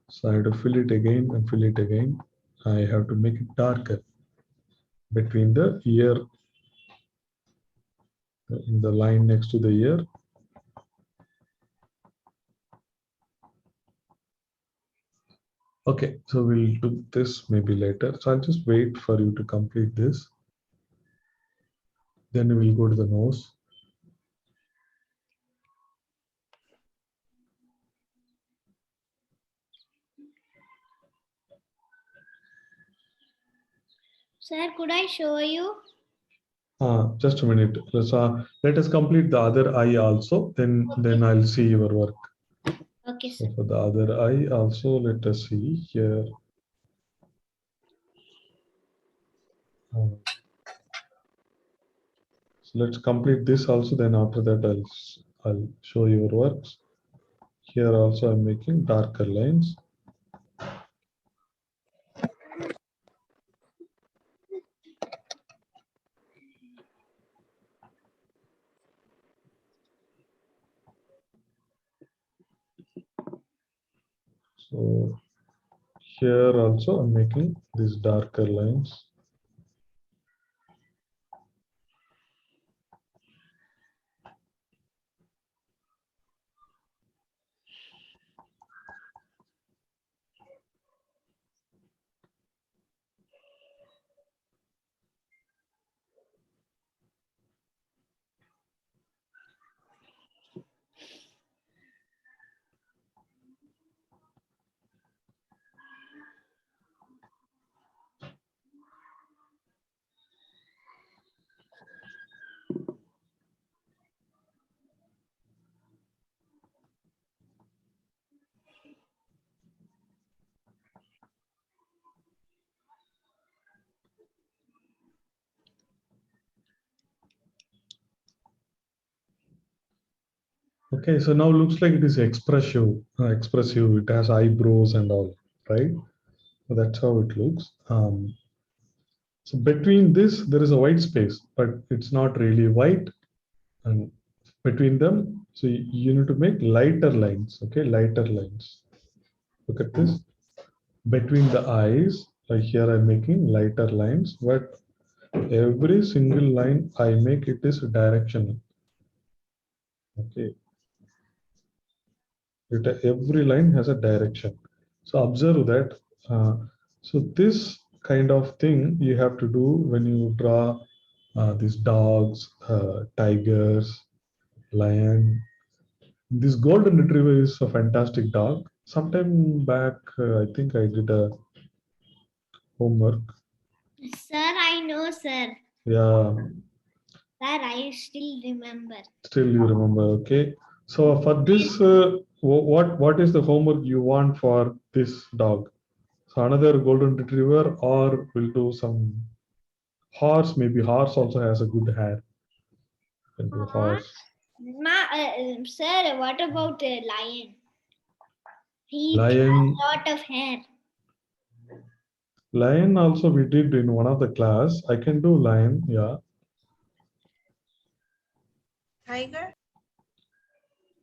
so I have to fill it again and fill it again. I have to make it darker between the ear, in the line next to the ear. Okay, so we'll do this maybe later. So I'll just wait for you to complete this. Then we'll go to the nose. Sir, could I show you? Just a minute. Let us complete the other eye also. Then I'll see your work. Okay, So sir. for the other eye also, let us see here. So let's complete this also. Then after that, I'll show your works. Here also, I'm making darker lines. So here also, I'm making these darker lines. Okay, so now looks like it is expressive. Expressive. It has eyebrows and all, right? So that's how it looks. So between this, there is a white space, but it's not really white. And between them, so you need to make lighter lines. Okay, lighter lines. Look at this. Between the eyes, like here I'm making lighter lines, but every single line I make it is directional. Okay. Every line has a direction. So observe that. So this kind of thing you have to do when you draw these dogs, tigers, lion. This golden retriever is a fantastic dog. Sometime back, I think I did a homework. Sir, I know, sir. Yeah, Sir, I still remember. still you remember. Okay. So for this, what is the homework you want for this dog? So another golden retriever, or we'll do some horse. Maybe horse also has a good hair. Can do horse. Sir, what about a lion? He Lion. has a lot of hair. Lion also we did in one of the class. I can do lion. Yeah. Tiger?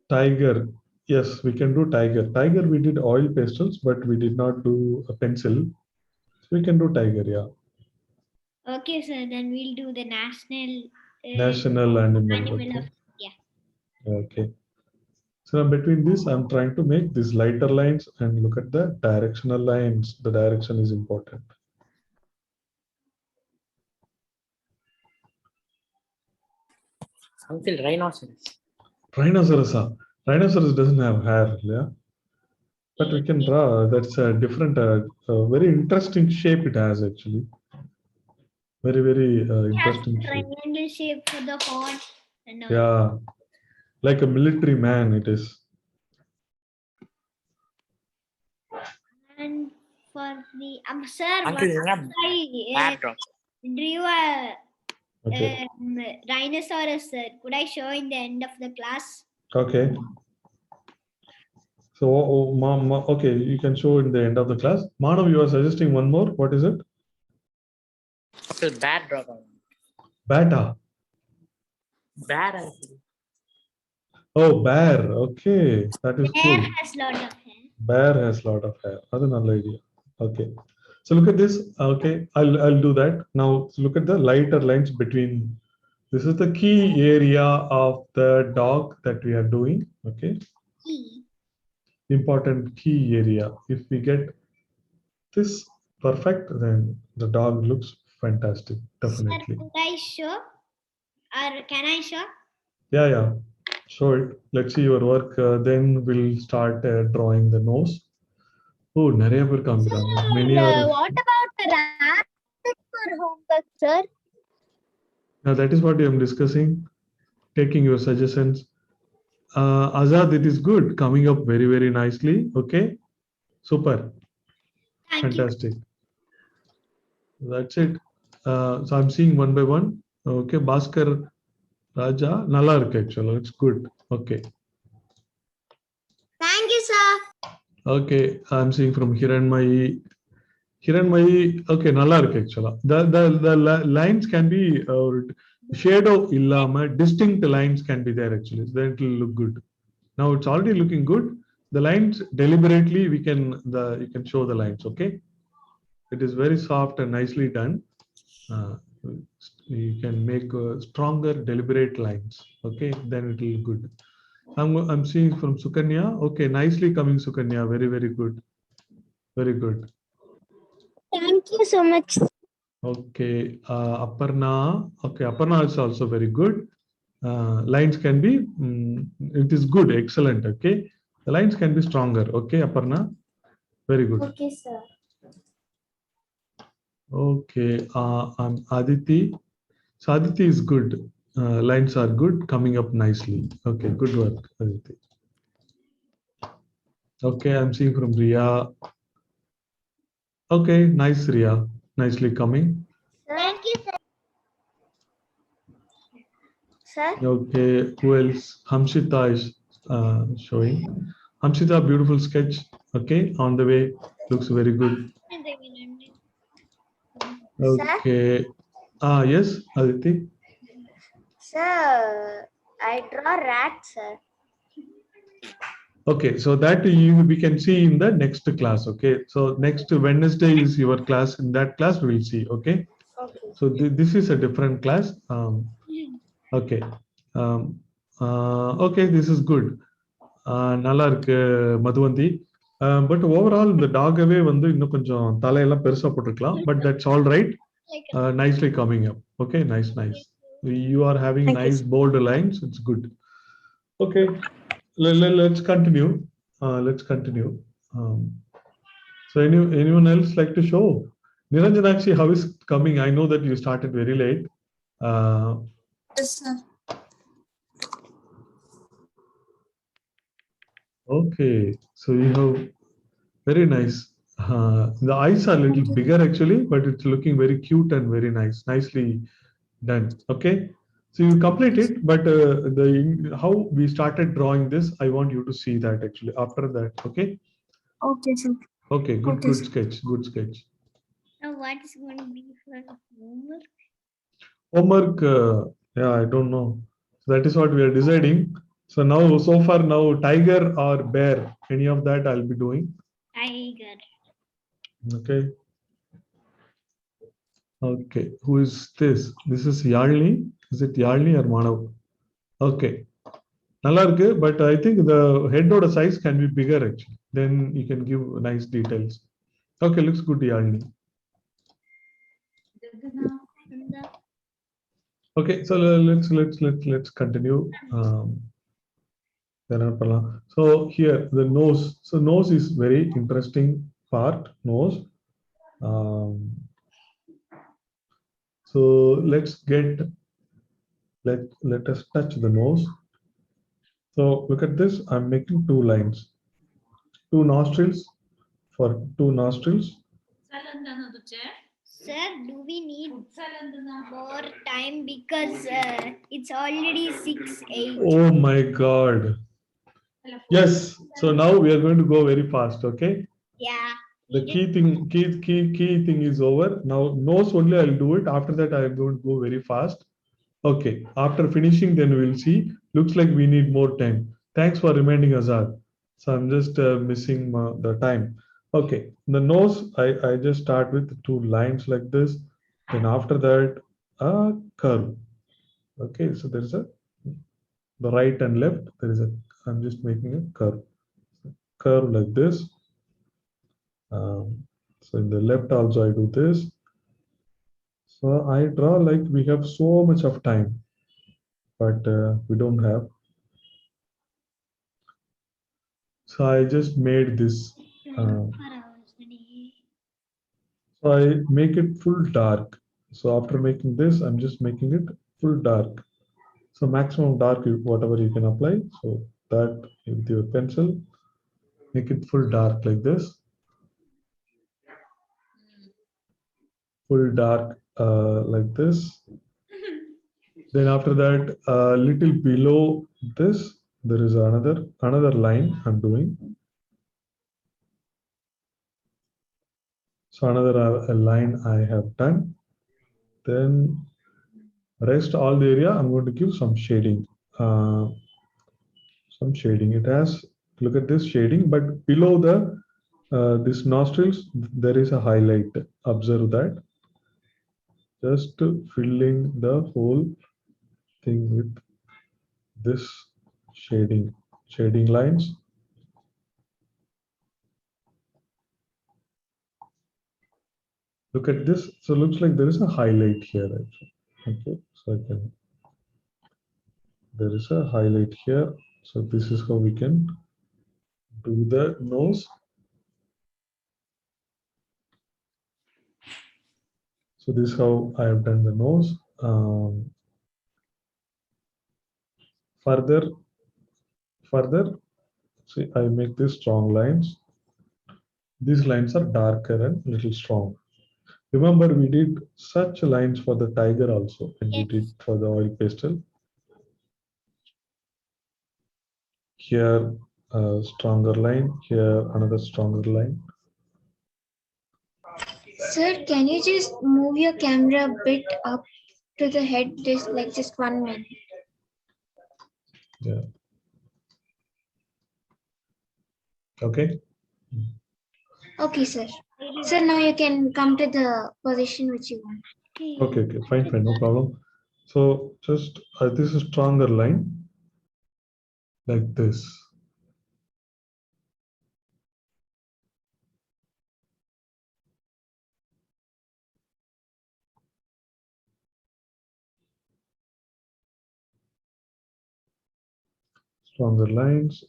Tiger. Yes, we can do tiger. Tiger, we did oil pastels, but we did not do a pencil. So we can do tiger, yeah. Okay, sir. Then we'll do the national National animal. animal Okay. of India. Okay. So now between this, I'm trying to make these lighter lines and look at the directional lines. The direction is important. Uncle rhinoceros. Rhinoceros. Rhinoceros doesn't have hair, yeah. But we can draw. That's a different, very interesting shape it has actually. Very, very It has interesting a shape. triangle shape for the horn and all. Yeah, like a military man it is. And for the sir, Uncle, once isn't I Bad drop. drew a Okay. rhinoceros, sir. Could I show in the end of the class? Okay. So, okay, you can show in the end of the class. Manav, you are suggesting one more. What is it? Uncle, bad drop. Bata. Bad uncle. Oh, bear. Okay, that is Bear cool. has lot of hair. Bear has a lot of hair. That's another idea. Okay. So look at this. Okay, I'll do that. Now look at the lighter lines between. This is the key area of the dog that we are doing. Okay. E. Important key area. If we get this perfect, then the dog looks fantastic. Sir, Definitely. could I show? Or can I show? Yeah, yeah. Show it. Let's see your work. Then we'll start drawing the nose. Oh, நிறைய பேர் காமிக்கிறாங்க. Many are. What about the rabbit for homework, sir? Now that is what I am discussing. Taking your suggestions. Azad, it is good. Coming up very, very nicely. Okay. Super. Thank Fantastic. That's it. So I'm seeing one by one. Okay. Bhaskar Raja. Nalla irukku actually. It's good. Okay. Thank you, sir. Okay. I'm seeing from Hiranmayi. Hiranmayi. Okay. Nalla irukku actually. The lines can be shadow illama. Distinct lines can be there actually. Then it will look good. Now it's already looking good. The lines deliberately you can show the lines. Okay. It is very soft and nicely done. You can make stronger deliberate lines. Okay, then it will be good. I'm seeing from Sukanya. Okay, nicely coming Sukanya. Very, very good. Very good. Thank you so much. Okay, Aparna. Okay, Aparna is also very good. Lines can be, it is good, excellent. Okay, the lines can be stronger. Okay, Aparna. Very good. Okay, sir. Okay, I'm Aditi. So Aditi is good. Lines are good, coming up nicely. Okay, good work, Aditi. Okay, I'm seeing from Riya. Okay, nice Riya, nicely coming. Thank you, sir. Sir? Okay, who else? Hamshita is showing. Hamshita, beautiful sketch. Okay, on the way, looks very good. Okay, yes, Aditi. Sir, I draw rat, sir. Okay, so that we can see in the next class. Okay, so next Wednesday is your class. In that class, we will see. Okay, Okay. so this is a different class. Okay, okay, this is good. நல்லா இருக்கு Madhuvanti. But overall இந்த டாகவே வந்து இன்னும் கொஞ்சம் தலையெல்லாம் பெருசா போட்டுக்கலாம். But that's all right. Nicely coming up. Okay, nice. You are having nice bold lines. It's good. Okay, let's continue. Let's continue. So anyone else like to show? Niranjanakshi, how is coming? I know that you started very late. Yes, sir. Okay, so you have very nice. The eyes are a little bigger actually, but it's looking very cute and very nice. Nicely done. Okay, so you complete it, but how we started drawing this, I want you to see that actually after that. Okay. Okay, sir. Okay. Good. Okay, Good sketch. Good sketch. Now what is going to be for homework? Homework. Yeah, I don't know. So that is what we are deciding. So now, so far now, tiger or bear, any of that I'll be doing. Tiger. Okay. Okay. Who is this? This is Yalni. Is it Yalni or Manav? Okay. நல்லா இருக்கு, but I think the head order size can be bigger actually. Then you can give nice details. Okay, looks good, Yalni. Okay, so let's continue. So here the nose. So nose is very interesting part. Nose. So let us touch the nose. So look at this. I'm making two lines, two nostrils for two nostrils. Sir, do we need more time because it's already 6:08? Oh my God. Yes. So now we are going to go very fast. Okay. Yeah. The key thing is over. Now nose only I'll do it. After that I'm going to go very fast. Okay. After finishing, then we'll see. Looks like we need more time. Thanks for reminding Azad. So I'm just missing the time. Okay. The nose, I just start with two lines like this. Then after that, a curve. Okay. So there's the right and left. I'm just making a curve like this. So in the left also I do this. So I draw like we have so much of time, but we don't have. So I just made this. So I make it full dark. So after making this, I'm just making it full dark. So maximum dark, whatever you can apply. So that with your pencil, make it full dark like this. Full dark like this. Then after that, a little below this, there is another line I'm doing. So another line I have done. Then rest all the area, I'm going to give some shading. It has, look at this shading, but below this nostrils, there is a highlight. Observe that. Just filling the whole thing with this shading lines. Look at this. So it looks like there is a highlight here actually. Okay, so there is a highlight here. So this is how we can do the nose. So this is how I have done the nose. Further, see, I make these strong lines. These lines are darker and little strong. Remember, we did such lines for the tiger also, and we did for the oil pastel. Here, a stronger line. Here, another stronger line. Sir, can you just move your camera a bit up to the head, just 1 minute? Yeah. Okay. Okay, sir. Sir, now you can come to the position which you want. Okay, fine, no problem. So just this is stronger line like this. Stronger lines.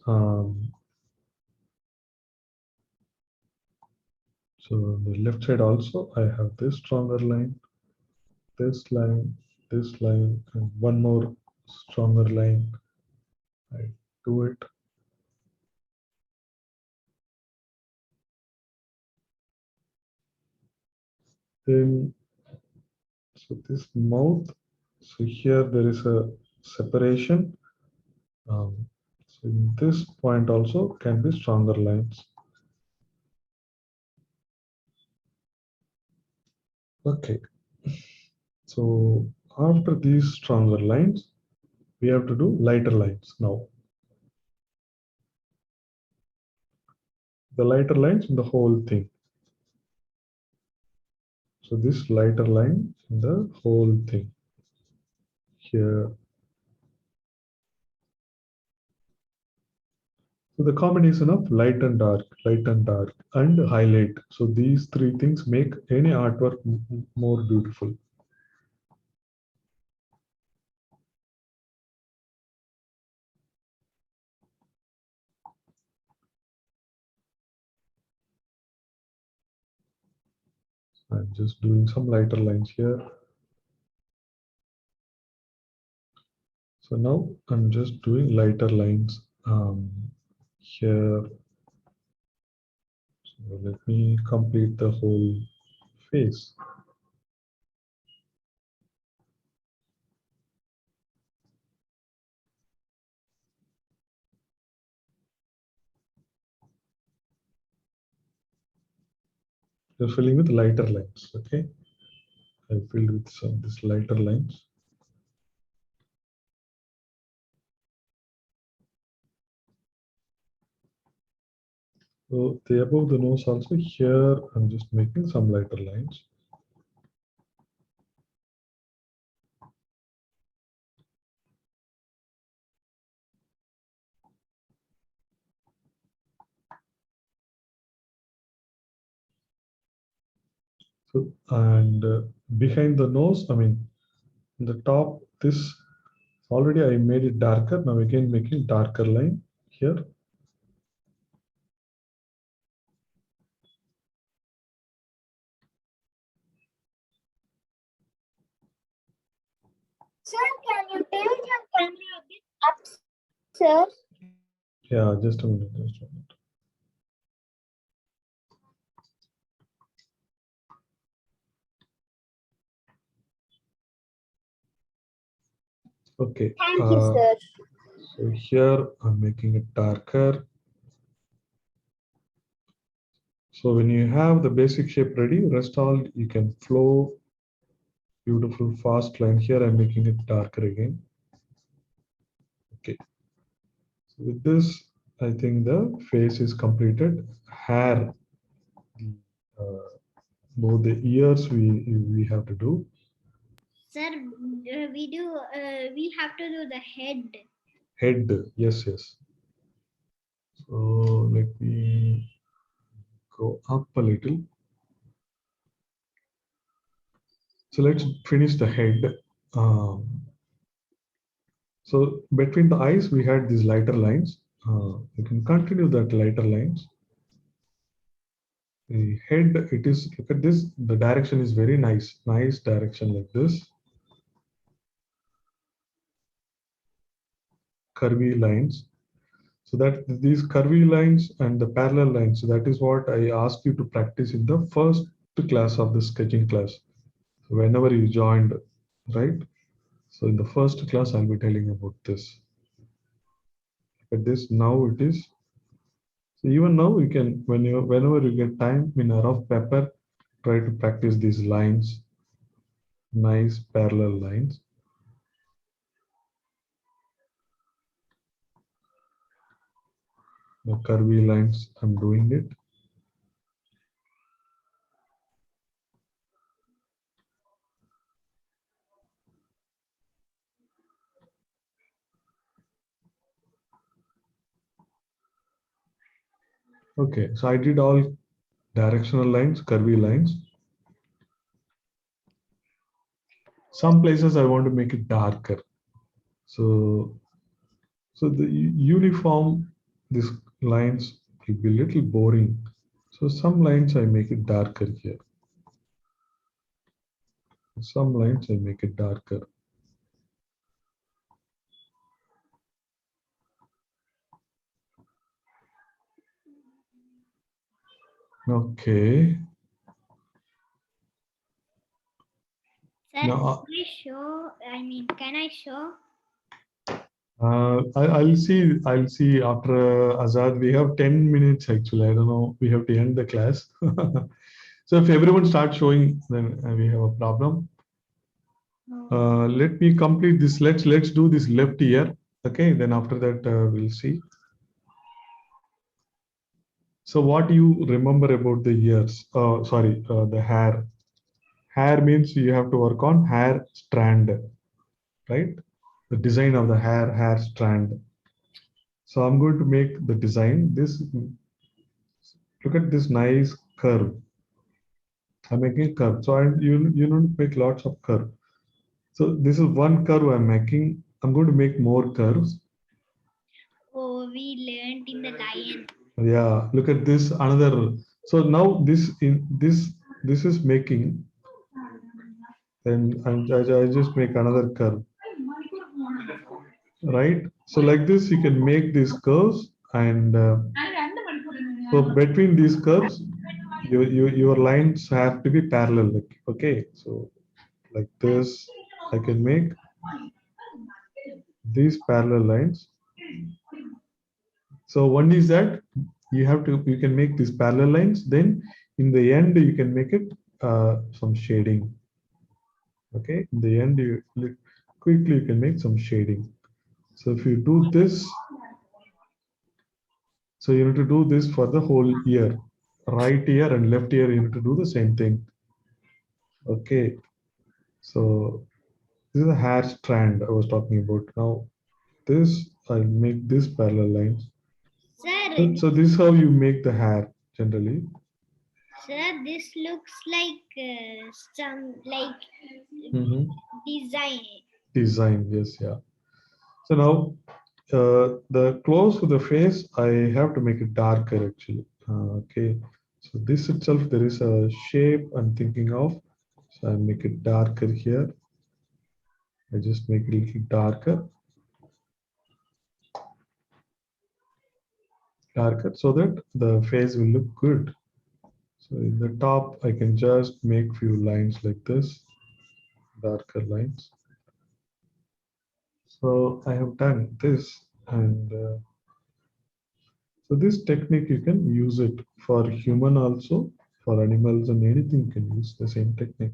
So the left side also, I have this stronger line, this line, and one more stronger line. I do it. Then, so this mouth, so here there is a separation. So in this point also can be stronger lines. Okay. So after these stronger lines, we have to do lighter lines now. The lighter lines in the whole thing. So this lighter line in the whole thing here. So the combination of light and dark, and highlight. So these three things make any artwork more beautiful. I'm just doing some lighter lines here. So now I'm just doing lighter lines here. So let me complete the whole face. You're filling with lighter lines, okay? I filled with some this lighter lines. So the above the nose also here, I'm just making some lighter lines. So and behind the nose, I mean, the top, this already I made it darker. Now again making darker line here. Sir, can you tilt your camera a bit up, sir? Yeah, just a minute. Just a minute. Okay. Thank you, sir. So here I'm making it darker. So when you have the basic shape ready, rest all you can flow beautiful fast line. Here I'm making it darker again. Okay. So with this, I think the face is completed. Hair, both the ears we have to do. Sir, we have to do the head. Head, yes, yes. So let me go up a little. So let's finish the head. So between the eyes, we had these lighter lines. You can continue that lighter lines. The head, it is, look at this, the direction is very nice. Nice direction like this. Curvy lines. So that these curvy lines and the parallel lines, so that is what I asked you to practice in the first class of the sketching class. So whenever you joined, right? So in the first class, I'll be telling about this. At this, now it is. So even now you can, whenever you get time in a rough paper, try to practice these lines, nice parallel lines. The curvy lines, I'm doing it. Okay, so I did all directional lines, curvy lines. Some places I want to make it darker. So the uniform, these lines will be a little boring. So some lines I make it darker here. Some lines I make it darker. Okay. Sir, Now, can I show? I'll see. I'll see after Azad. We have 10 minutes actually. I don't know. We have to end the class. So if everyone starts showing, then we have a problem. Let me complete this. Let's do this left ear. Okay, then after that we'll see. So what you remember about the ears? Sorry, the hair. Hair means you have to work on hair strand, right? The design of the hair strand. So I'm going to make the design. This, look at this nice curve. I'm making a curve. So you don't make lots of curve. So this is one curve I'm making. I'm going to make more curves. Oh, we learned in the lion. Yeah, look at this another. So now this is making. Then I just make another curve, right? So like this, you can make these curves, and so between these curves, your lines have to be parallel. Like, okay, so like this, I can make these parallel lines. So one is that you can make these parallel lines. Then in the end, you can make it some shading. Okay, in the end, quickly you can make some shading. So if you do this, so you need to do this for the whole ear, right ear and left ear. You need to do the same thing. Okay, so this is a hair strand I was talking about. Now this, I'll make this parallel lines. Sir, So this is how you make the hair generally. sir, this looks like some like design. Design, yes, yeah. So now the close to the face, I have to make it darker actually. Okay, so this itself, there is a shape I'm thinking of. So I make it darker here. I just make it a little darker so that the face will look good. So in the top, I can just make few lines like this, darker lines. So I have done this, and so this technique, you can use it for human also, for animals and anything. You can use the same technique.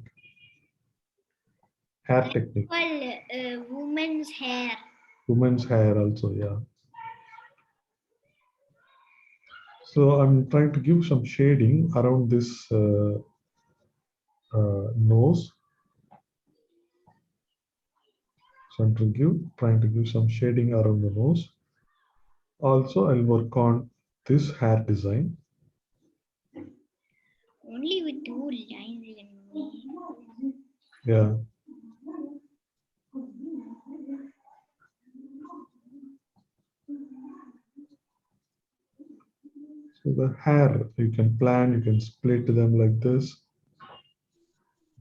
Hair technique. Well, woman's hair. Women's hair also, yeah. So I'm trying to give some shading around this nose. So I'm trying to give some shading around the nose. Also, I'll work on this hair design. Only with 2 lines you can make. Yeah. So the hair, you can plan, you can split them like this.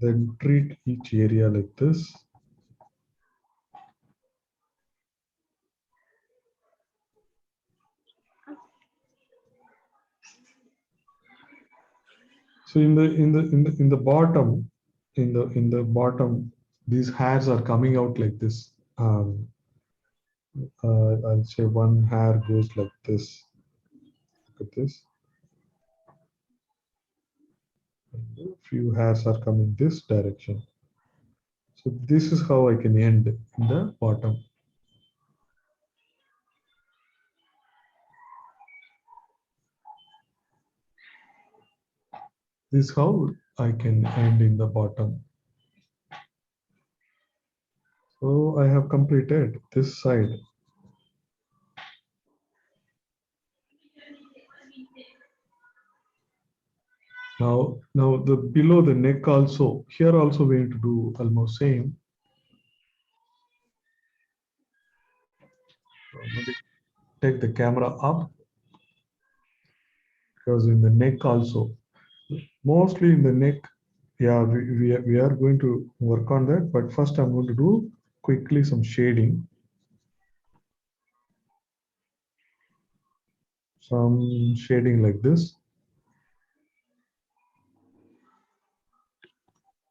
Then treat each area like this. So in the bottom, in the bottom, these hairs are coming out like this. I'll say one hair goes like this. Look at this. And a few hairs are coming this direction. So this is how I can end in the bottom. This is how I can end in the bottom. So I have completed this side. Now the below the neck also, here also we need to do almost same. So maybe take the camera up, because in the neck also, mostly in the neck, yeah, we are going to work on that. But first I'm going to do quickly some shading. Some shading like this.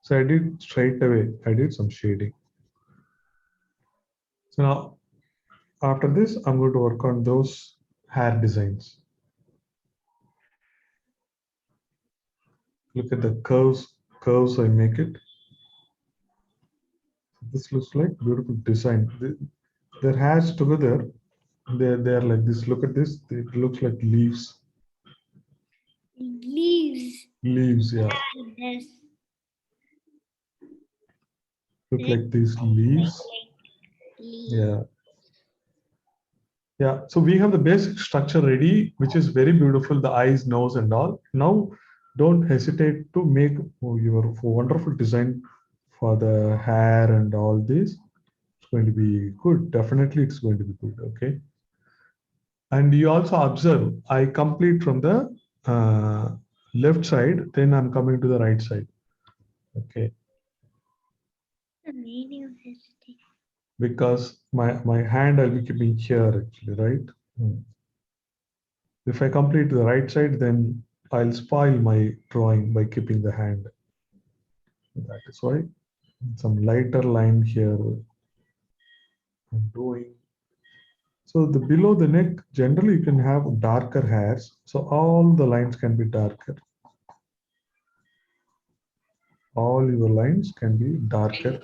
So I did straight away, I did some shading. So now after this, I'm going to work on those hair designs. Look at the curves I make it. This looks like beautiful design. Their hairs together, they're like this. Look at this. It looks like leaves. Leaves. Leaves, yeah. Yes. Look like these leaves. Leaves. Yeah. Yeah. So we have the basic structure ready, which is very beautiful. The eyes, nose, and all. Now, don't hesitate to make your wonderful design for the hair and all this. It's going to be good. Definitely, it's going to be good. Okay. And you also observe, I complete from the left side, then I'm coming to the right side. Okay. The meaning of hesitation. Because my hand I'll be keeping here actually, right? If I complete the right side, then I'll spoil my drawing by keeping the hand. That is why some lighter line here I'm doing. So the below the neck, generally you can have darker hairs. So all the lines can be darker. All your lines can be darker.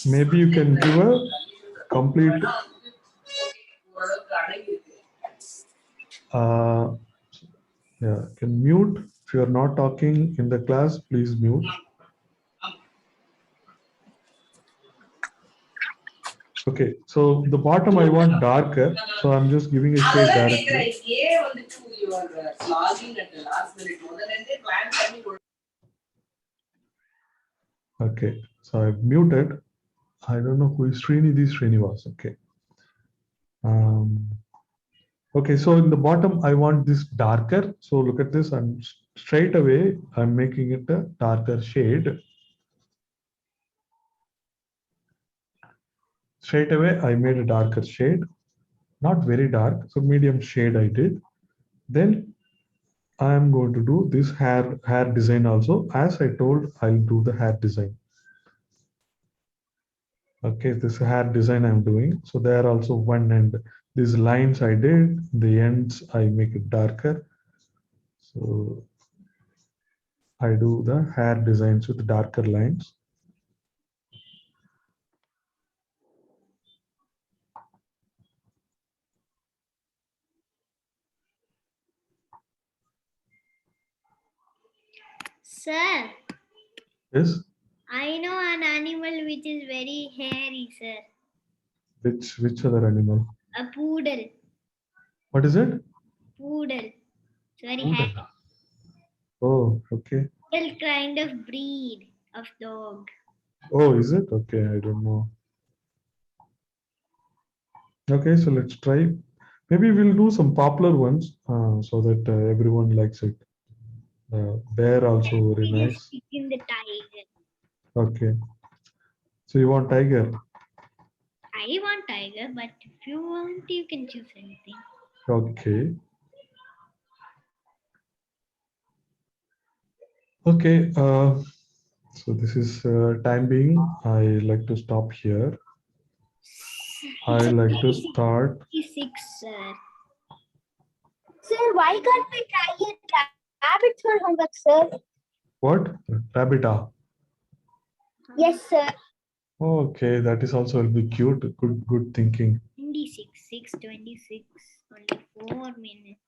Maybe you can give a complete yeah, can mute. If you are not talking in the class, please mute. Okay, so the bottom I want darker, so I'm just giving a shade directly. Okay, so I've muted. I don't know who is Srinidhi Srinivas. Okay. Okay, so in the bottom, I want this darker. So look at this, and straight away, I'm making it a darker shade. Straight away, I made a darker shade, not very dark, so medium shade I did. Then I'm going to do this hair design also. As I told, I'll do the hair design. Okay, this hair design I'm doing. So there also one end. These lines I did, the ends I make it darker. So I do the hair designs with darker lines. Sir, Yes. I know an animal which is very hairy, sir. Which other animal? A poodle. What is it? Poodle. It's very Poodle. hairy. Oh, okay. Poodle kind of breed of dog. Oh, is it? Okay, I don't know. Okay, so let's try. Maybe we'll do some popular ones so that everyone likes it. Bear also very We nice. just picking the tiger. Okay. So you want tiger? I want tiger, but if you want, you can choose anything. Okay. Okay. So this is time being. I like to stop here. I like to start. 6, sir. Sir, why can't we try it rabbits for homework, sir? What? Rabbita. Yes, sir. Okay, that is also will be cute. Good thinking. 26, only 4 minutes.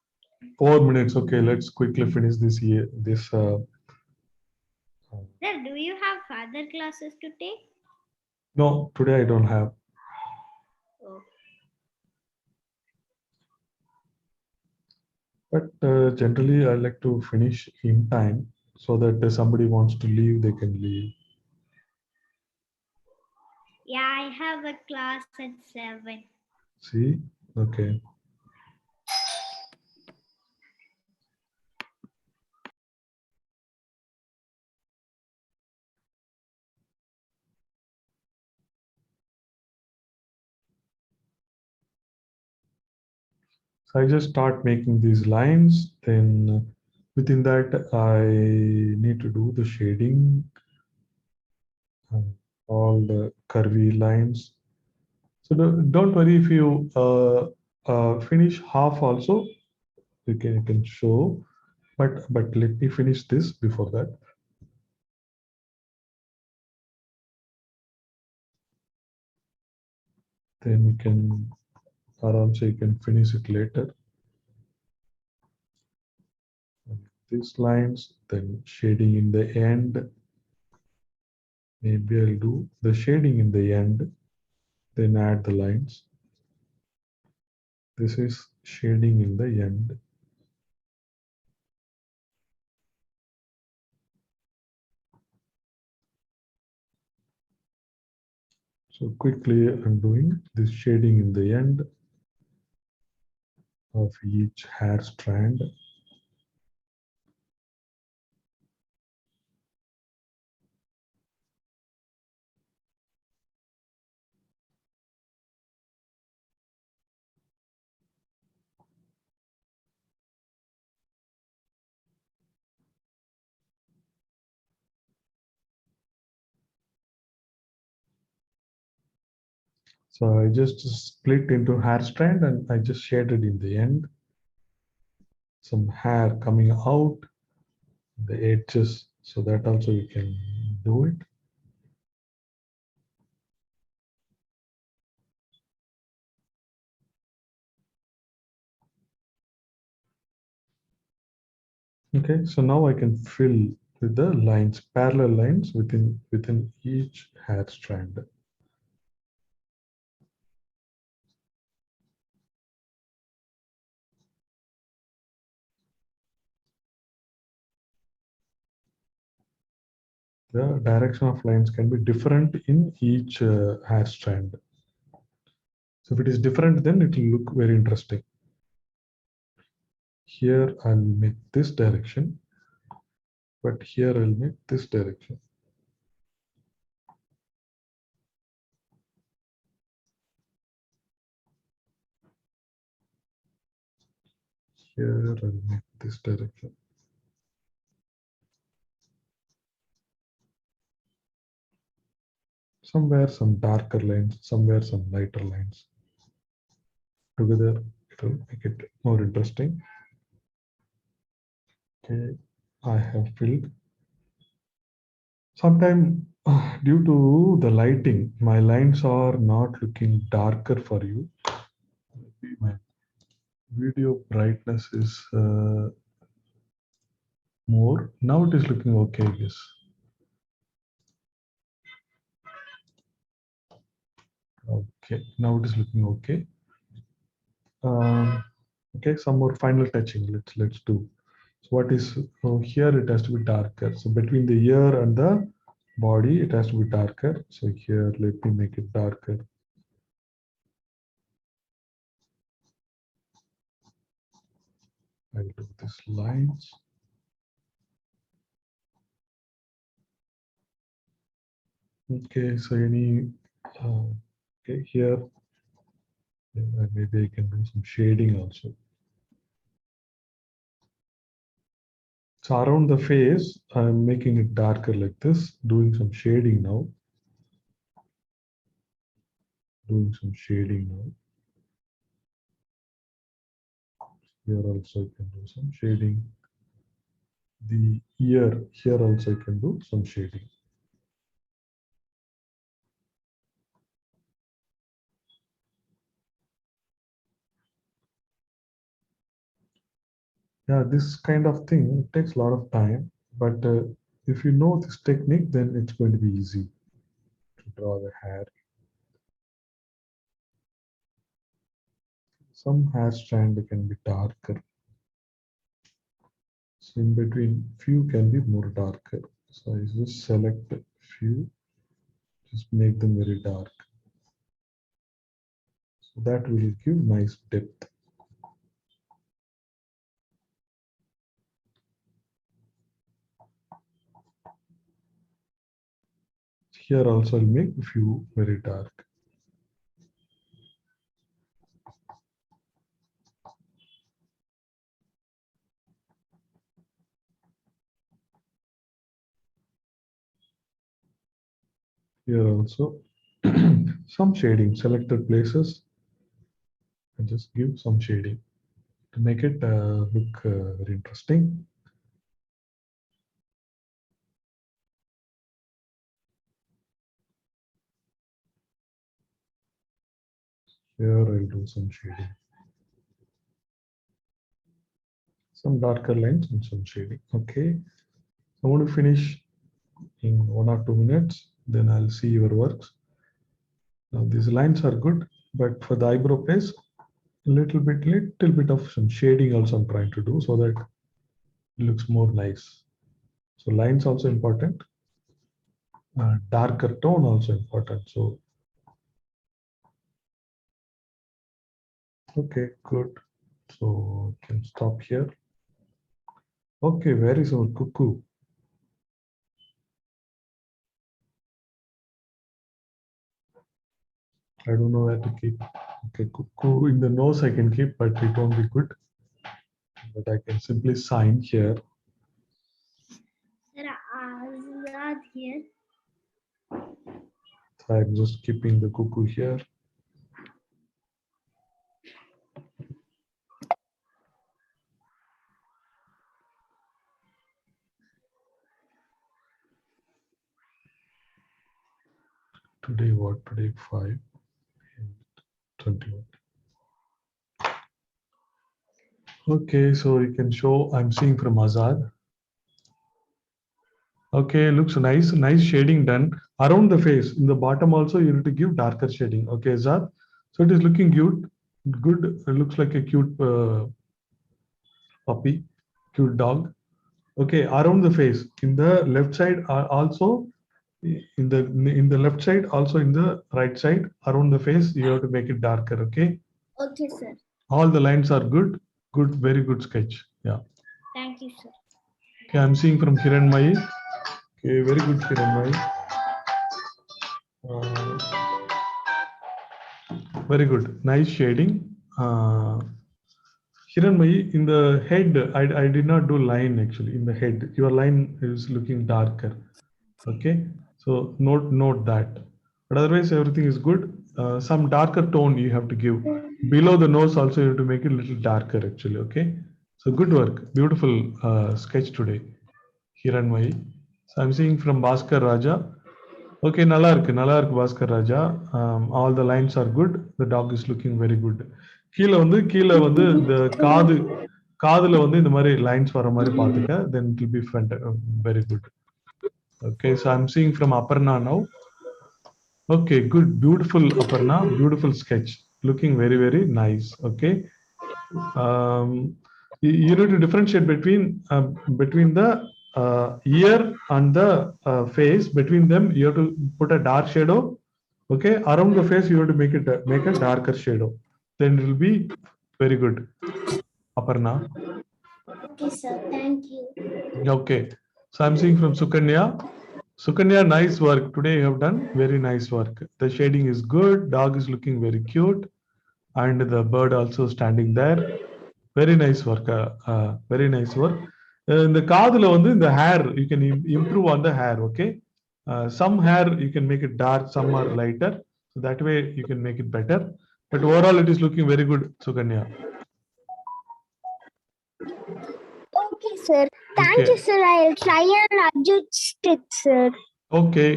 4 minutes. Okay, let's quickly finish this year. Sir, do you have further classes to take? No, today I don't have. Oh. But generally, I like to finish in time so that if somebody wants to leave, they can leave. Yeah, I have a class at 7. See? Okay. So I just start making these lines. Then within that, I need to do the shading, all the curvy lines. So don't worry if you finish half also, you can show. But let me finish this before that. Then you can, or also you can finish it later. These lines, then shading in the end. Maybe I'll do the shading in the end, then add the lines. This is shading in the end. So quickly I'm doing this shading in the end of each hair strand. So I just split into hair strand and I just shaded in the end. Some hair coming out, the edges, so that also you can do it. Okay, so now I can fill with the lines, parallel lines within each hair strand. The direction of lines can be different in each hair strand. So if it is different, then it will look very interesting. Here I'll make this direction, but here I'll make this direction. Here I'll make this direction. Somewhere some darker lines, somewhere some lighter lines. Together it will make it more interesting. Okay, I have filled. Sometimes due to the lighting, my lines are not looking darker for you. Maybe my video brightness is more. Now it is looking okay, I guess. Okay, now it is looking okay. Okay, some more final touching. Let's do. So what is here? It has to be darker. So between the ear and the body, it has to be darker. So here, let me make it darker. I'll do this lines. Okay, so any okay here, maybe I can do some shading also. So around the face, I'm making it darker like this, doing some shading now. Doing some shading now. Here also I can do some shading. The ear, here also I can do some shading. Yeah, this kind of thing takes a lot of time, but if you know this technique, then it's going to be easy to draw the hair. Some hair strand can be darker. So in between, few can be more darker. So I just select a few, just make them very dark. So that will give nice depth. Here also I'll make a few very dark. Here also some shading, selected places, and just give some shading to make it look very interesting. Here I'll do some shading. Some darker lines and some shading. Okay. I want to finish in 1 or 2 minutes. Then I'll see your works. Now these lines are good, but for the eyebrow place, little bit of some shading also I'm trying to do so that it looks more nice. So lines also important. Darker tone also important. So okay, good. So I can stop here. Okay, where is our cuckoo? I don't know where to keep. Okay, cuckoo in the nose I can keep, but it won't be good. But I can simply sign here. Sir, Azad here. So I'm just keeping the cuckoo here. Today what? Today 5 and 21. Okay, so you can show I'm seeing from Azad. Okay, looks nice, nice shading done around the face. In the bottom also you need to give darker shading. Okay, Azad. So it is looking good. Good. It looks like a cute puppy, cute dog. Okay, around the face. In the left side also in the left side, also in the right side, around the face, you have to make it darker. Okay. Okay, sir. All the lines are good. Good, very good sketch. Yeah. Thank you, sir. Okay, I'm seeing from Hiranmayi. Okay, very good, Hiranmayi. Very good. Nice shading. Hiranmayi, in the head, I did not do line actually. In the head, your line is looking darker. Okay, so note that. But otherwise, everything is good. Some darker tone you have to give. Below the nose also you have to make it a little darker actually. Okay, so good work. Beautiful sketch today, Hiranmayi. So I'm seeing from Bhaskar Raja. Okay, நல்லா இருக்கு Bhaskar Raja. All the lines are good. The dog is looking very good. கீழ வந்து இந்த காதுல வந்து இந்த மாதிரி lines வர மாதிரி பாத்துக்க. Then it will be very good. Okay, so I'm seeing from Aparna now. Okay, good, beautiful Aparna, beautiful sketch. Looking very, very nice. Okay. You need to differentiate between the ear and the face. Between them, you have to put a dark shadow. Okay, around the face, you have to make a darker shadow. Then it will be very good, Aparna. Okay, sir. Thank you. Okay, so I'm seeing from Sukanya. Sukanya, nice work. Today you have done very nice work. The shading is good. Dog is looking very cute. And the bird also standing there. Very nice work. Very nice work. In the kaadula vandu, the hair, you can improve on the hair. Okay. Some hair you can make it dark, some are lighter. So that way you can make it better. But overall, it is looking very good, Sukanya. Okay, sir. Thank you, sir. I'll try and adjust it, sir. Okay.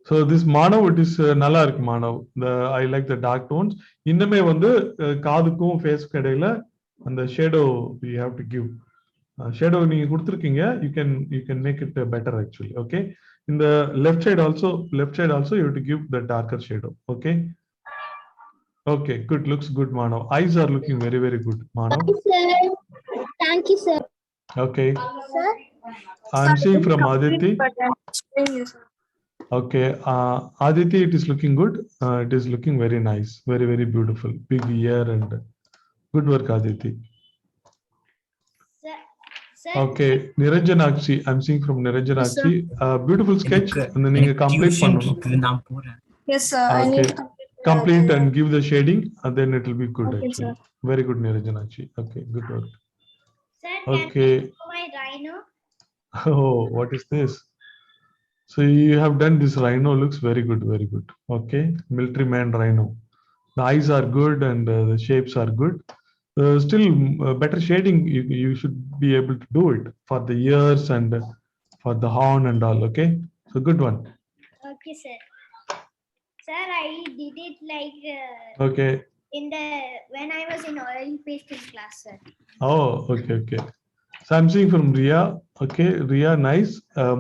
So this Manav, it is நல்லா இருக்கு Manav. I like the dark tones. இன்னமே வந்து காதுக்கும் face கடையில அந்த shadow we have to give. Shadow நீங்க கொடுத்திருக்கீங்க. You can make it better actually. Okay. In the left side also you have to give the darker shadow. Okay. Okay. Good. Looks good, Manav. Eyes are looking very, very good, Manav. Thank you, sir. Okay. Sir. I'm seeing from Aditi. Okay, Aditi, it is looking good. It is looking very nice, very, very beautiful. Big ear and good work, Aditi. Sir. Okay, Niranjanakshi, I'm seeing from Niranjanakshi. Beautiful sketch, and then you complete பண்ணனும். Yes, sir. Okay. I need to complete and give the shading, and then it will be good. Okay, actually. Very good, Niranjanakshi. Okay, good work. Sir, Okay. can I show my rhino? Oh, what is this? So you have done this rhino, looks very good, very good. Okay, military man rhino. The eyes are good and the shapes are good. Still better shading, you should be able to do it for the ears and for the horn and all. Okay, so good one. Okay, sir. Sir, I did it like Okay. when I was in oil pasting class, sir. Oh, okay. So I'm seeing from Ria. Okay, Ria, nice.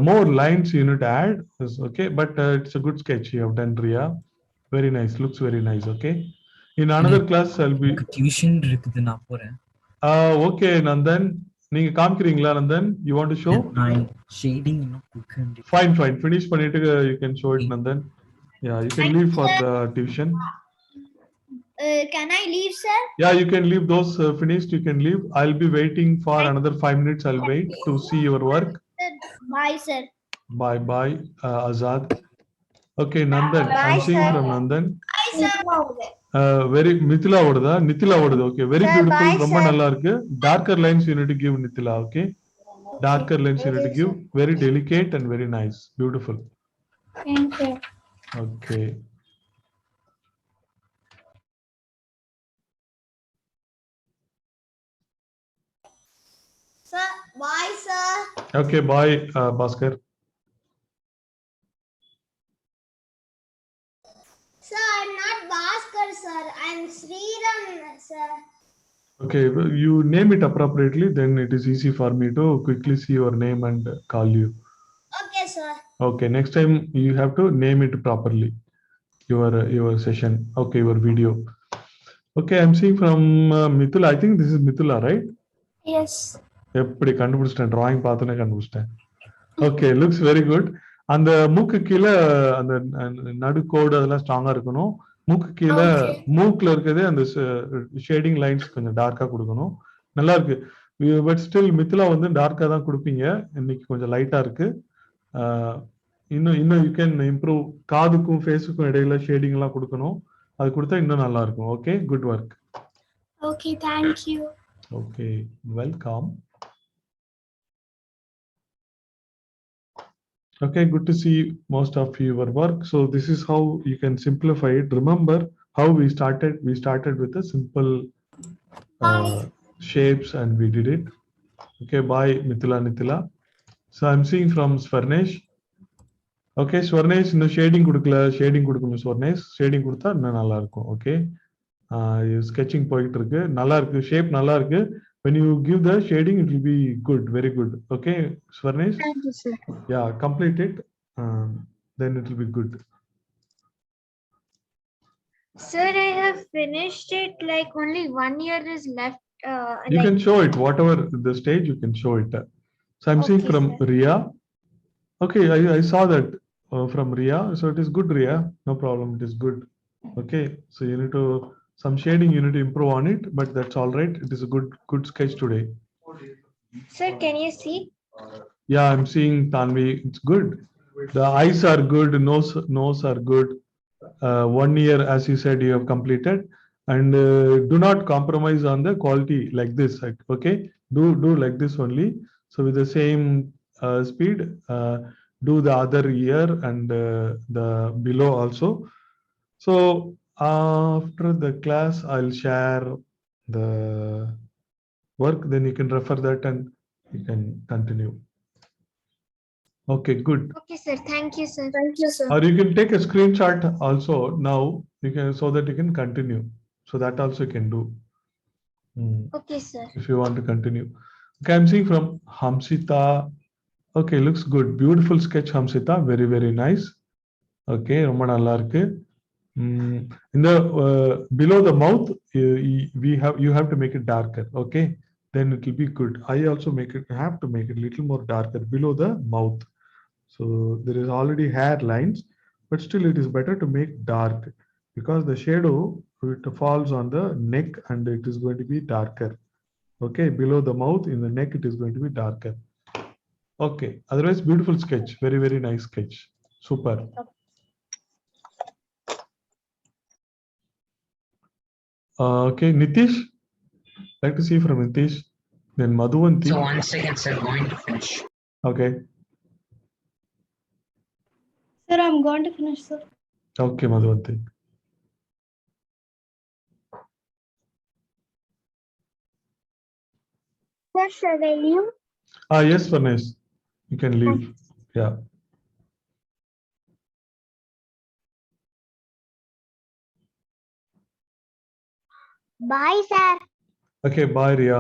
More lines you need to add. Is okay, but it's a good sketch you have done, Ria. Very nice. Looks very nice. Okay. In another class, I'll be. Tuition இருக்குது நான் போறேன் Okay, Nandan. நீங்க காமிக்கிறீங்களா, Nandan? You want to show? நான் shading இன்னும் கொடுக்க வேண்டியது Fine. Finish பண்ணிட்டு you can show it, Nandan. Yeah, you can leave for the tuition. Can I leave, sir? Yeah, you can leave those finished. You can leave. I'll be waiting for another 5 minutes. I'll wait to see your work. Bye, sir. Bye, Azad. Okay, Nandan. Bye, I'm seeing sir. from Nandan. Bye, sir. Very Mithila ஓடுதா? Nithila ஓடுது. Okay, very Sir, beautiful. bye, ரொம்ப sir. நல்லா இருக்கு. Darker lines you need to give, Nithila. Okay, darker lines you need to give. Very delicate and very nice. Beautiful. Thank you. Okay. Sir, bye, sir. Okay, bye, Bhaskar. Sir, I'm not Bhaskar, sir. I'm Sriram, sir. Okay, you name it appropriately, then it is easy for me to quickly see your name and call you. Okay, sir. Okay, next time you have to name it properly. Your session. Okay, your video. Okay, I'm seeing from Mithula. I think this is Mithula, right? Yes. எப்படி கண்டுபிடிச்சிட்டேன், drawing பார்த்தோன்னே கண்டுபிடிச்சிட்டேன். Okay, looks very good. அந்த மூக்கு கீழே அந்த நடுக்கோடு அதெல்லாம் ஸ்ட்ராங்கா இருக்கணும். மூக்கு கீழே மூக்குல இருக்கிறதே அந்த ஷேடிங் லைன்ஸ் கொஞ்சம் டார்க்கா கொடுக்கணும். நல்லா இருக்கு. பட் ஸ்டில் மித்லா வந்து டார்க்கா தான் கொடுப்பீங்க. இன்னைக்கு கொஞ்சம் லைட்டா இருக்கு. இன்னும் யூ கேன் இம்ப்ரூவ். காதுக்கும் ஃபேஸுக்கும் இடையில ஷேடிங் எல்லாம் கொடுக்கணும். அது கொடுத்தா இன்னும் நல்லா இருக்கும். Okay, good work. Okay, thank you. Okay, welcome. Okay, good to see most of your work. So this is how you can simplify it. Remember how we started? We started with a simple shapes and we did it. Okay, bye Mithila, Nithila. So I'm seeing from Swarnesh. Okay, Swarnesh, no shading kudukla, shading kudukkum Swarnesh. Shading kudutha inna nalla irukum. Okay, sketching போயிட்டு இருக்கு. நல்லா இருக்கு, shape நல்லா இருக்கு. When you give the shading, it will be good, very good. Okay, Swarnesh? Thank you, sir. Yeah, complete it. Then it will be good. Sir, I have finished it. Like only 1 year is left. You Like, can show it, whatever the stage, you can show it. So I'm seeing Okay, from sir. Ria. Okay, I saw that from Ria. So it is good, Ria. No problem, it is good. Okay, so you need to, some shading you need to improve on it, but that's all right. It is a good sketch today. sir, can you see? Yeah, I'm seeing Tanvi. It's good. The eyes are good, nose are good. 1 year, as you said, you have completed, and do not compromise on the quality like this. Okay, do like this only. So with the same speed, do the other ear and the below also. So after the class, I'll share the work. Then you can refer that and you can continue. Okay, good. Okay, sir. Thank you, sir. Thank you, sir. Or you can take a screenshot also now. You can, so that you can continue. So that also you can do. Okay, sir. If you want to continue. Okay, I'm seeing from Hamsita. Okay, looks good. Beautiful sketch, Hamsita. Very, very nice. Okay, ரொம்ப நல்லா இருக்கு. In the below the mouth, you have to make it darker. Okay, then it will be good. I also have to make it a little more darker below the mouth. So there is already hair lines, but still it is better to make dark because the shadow, it falls on the neck and it is going to be darker. Okay, below the mouth, in the neck, it is going to be darker. Okay, otherwise beautiful sketch. Very, very nice sketch. Super. Okay, Nitish. Like to see from Nitish. Then Madhuvanti. So 1 second, sir, going to finish. Okay. Sir, I'm going to finish, sir. Okay, Madhuvanti. Sir, shall I leave? Yes, Varnesh. You can leave. Yeah. Bye, sir. Okay, bye, Ria.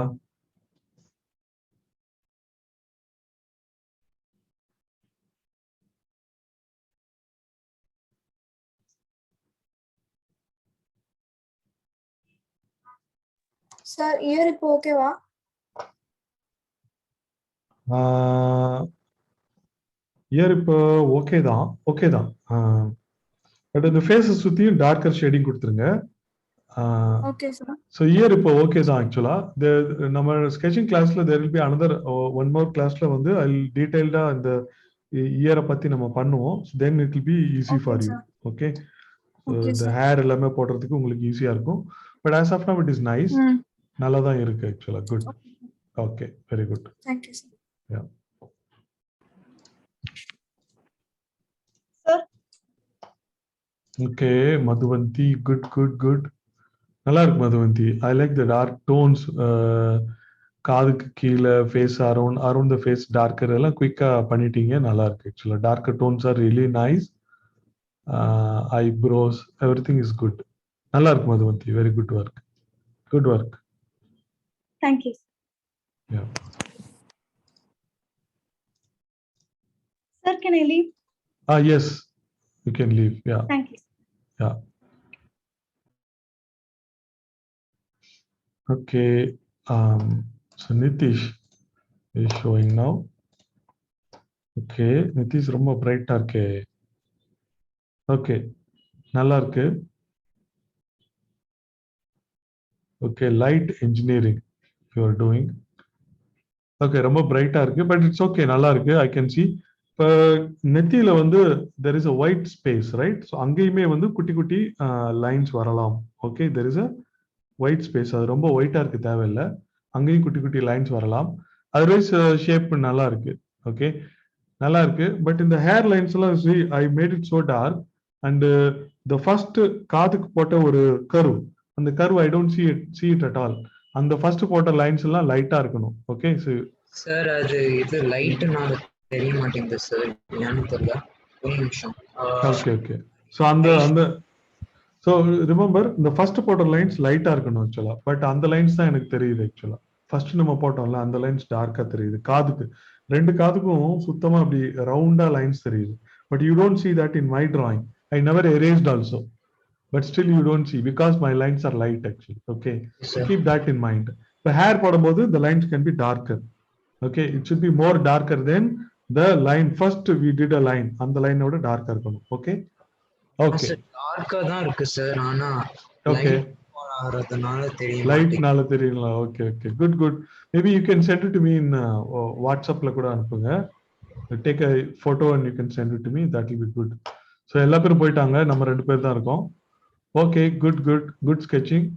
Sir, here இப்போ ஓகேவா? Year இப்போ okay தான், okay தான். But இந்த faces சுத்தியும் darker shading கொடுத்துருங்க. Okay, sir. So ear இப்போ okay தான் ஆக்சுவலா. நம்ம ஸ்கெச்சிங் கிளாஸ்ல there will be another one more கிளாஸ்ல வந்து ஐ டீடைல்டா இந்த இயரை பத்தி நம்ம பண்ணுவோம். Then it will be easy Okay, for you. sir. Okay, Okay, இந்த sir. ஹேர் எல்லாமே போடுறதுக்கு உங்களுக்கு ஈஸியா இருக்கும். But as of now it is nice. நல்லா தான் இருக்கு ஆக்சுவலா. Good. Okay, very good. Thank you, sir. Yeah. Sir. Okay, Madhuvanti, good, good, good. நல்லா இருக்கு Madhuvanthi. I like the dark tones. காதுக்கு கீழே face around the face darker எல்லாம் குயிக்கா பண்ணிட்டீங்க. நல்லா இருக்கு ஆக்சுவலா. Darker tones are really nice. Eyebrows everything is good. நல்லா இருக்கு Madhuvanthi. Very good work. Good work. Thank you. Yeah. Sir, can I leave? Yes, you can leave. Yeah. Thank you. Yeah. Okay. So Nitish is showing now. Okay, Nitish ரொம்ப பிரைட்டா இருக்கே. Okay, நல்லா இருக்கு. Okay, light engineering you are doing. Okay, ரொம்ப பிரைட்டா இருக்கு. But it's okay, நல்லா இருக்கு. I can see. இப்போ நெத்தியில வந்து there is a white space, right? So அங்கேயுமே வந்து குட்டி குட்டி லைன்ஸ் வரலாம். Okay, there is a white space. அது ரொம்ப ஒயிட்டா இருக்கு தேவையில்லை. அங்கேயும் குட்டி குட்டி லைன்ஸ் வரலாம். அதர்வைஸ் ஷேப் நல்லா இருக்கு. ஓகே, நல்லா இருக்கு. பட் இந்த ஹேர் லைன்ஸ் எல்லாம் I made it so dark. And the first காதுக்கு போட்ட ஒரு கர்வ், அந்த curve I don't see it at all. அந்த ஃபர்ஸ்ட் போட்ட லைன்ஸ் எல்லாம் லைட்டா இருக்கணும். ஓகே சார், அது இது லைட்னால தெரிய மாட்டேங்குது சார். ஏன்னு தெரியல. ஒரு நிமிஷம். Okay okay. ஸோ அந்த ஸோ ரிமெம்பர், இந்த ஃபர்ஸ்ட் போட்ட லைன்ஸ் லைட்டா இருக்கணும் ஆக்சுவலா. பட் அந்த லைன்ஸ் தான் எனக்கு தெரியுது ஆக்சுவலா. ஃபர்ஸ்ட் நம்ம போட்டோம்ல அந்த லைன்ஸ் டார்க்கா தெரியுது. காதுக்கு ரெண்டு காதுக்கும் சுத்தமா அப்படி ரவுண்டா லைன்ஸ் தெரியுது. But you don't see that in my drawing. I never erased also. But still you don't see because my lines are light actually. Okay, so keep that in mind. The hair போடும்போது the lines can be darker. Okay, it should be more darker than the line. First we did a line, அந்த line ஓட டார்க்கா இருக்கணும். Okay, okay, டார்க்கா தான் இருக்கு sir. ஆனா okay, வரதுனால தெரிய லைட்னால தெரியல. Okay, okay, good, good. Maybe you can send it to me in WhatsAppல கூட அனுப்புங்க. Take a photo and you can send it to me. That will be good. So எல்லா பேரும் போயிட்டாங்க, நம்ம ரெண்டு பேர் தான் இருக்கோம். Okay, good, good, good sketching.